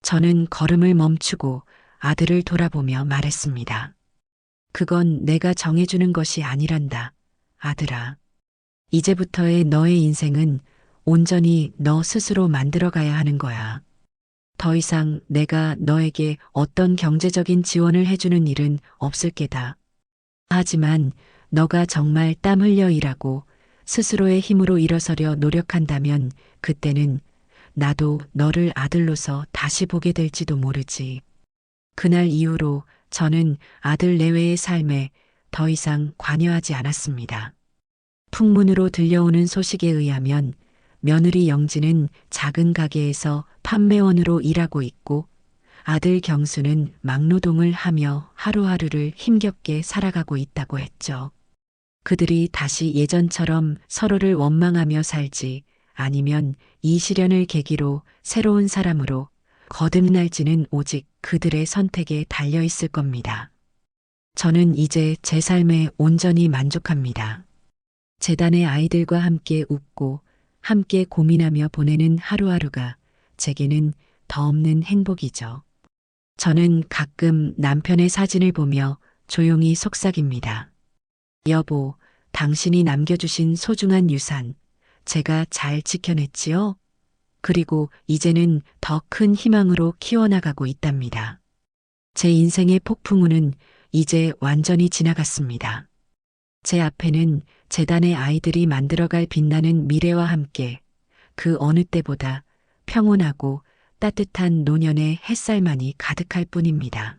저는 걸음을 멈추고 아들을 돌아보며 말했습니다. 그건 내가 정해주는 것이 아니란다, 아들아. 이제부터의 너의 인생은 온전히 너 스스로 만들어가야 하는 거야. 더 이상 내가 너에게 어떤 경제적인 지원을 해주는 일은 없을 게다. 하지만 너가 정말 땀 흘려 일하고 스스로의 힘으로 일어서려 노력한다면 그때는 나도 너를 아들로서 다시 보게 될지도 모르지. 그날 이후로 저는 아들 내외의 삶에 더 이상 관여하지 않았습니다. 풍문으로 들려오는 소식에 의하면 며느리 영지는 작은 가게에서 판매원으로 일하고 있고 아들 경수는 막노동을 하며 하루하루를 힘겹게 살아가고 있다고 했죠. 그들이 다시 예전처럼 서로를 원망하며 살지 아니면 이 시련을 계기로 새로운 사람으로 거듭날지는 오직 그들의 선택에 달려 있을 겁니다. 저는 이제 제 삶에 온전히 만족합니다. 재단의 아이들과 함께 웃고 함께 고민하며 보내는 하루하루가 제게는 더 없는 행복이죠. 저는 가끔 남편의 사진을 보며 조용히 속삭입니다. 여보, 당신이 남겨주신 소중한 유산, 제가 잘 지켜냈지요? 그리고 이제는 더 큰 희망으로 키워나가고 있답니다. 제 인생의 폭풍우는 이제 완전히 지나갔습니다. 제 앞에는 재단의 아이들이 만들어갈 빛나는 미래와 함께 그 어느 때보다 평온하고 따뜻한 노년의 햇살만이 가득할 뿐입니다.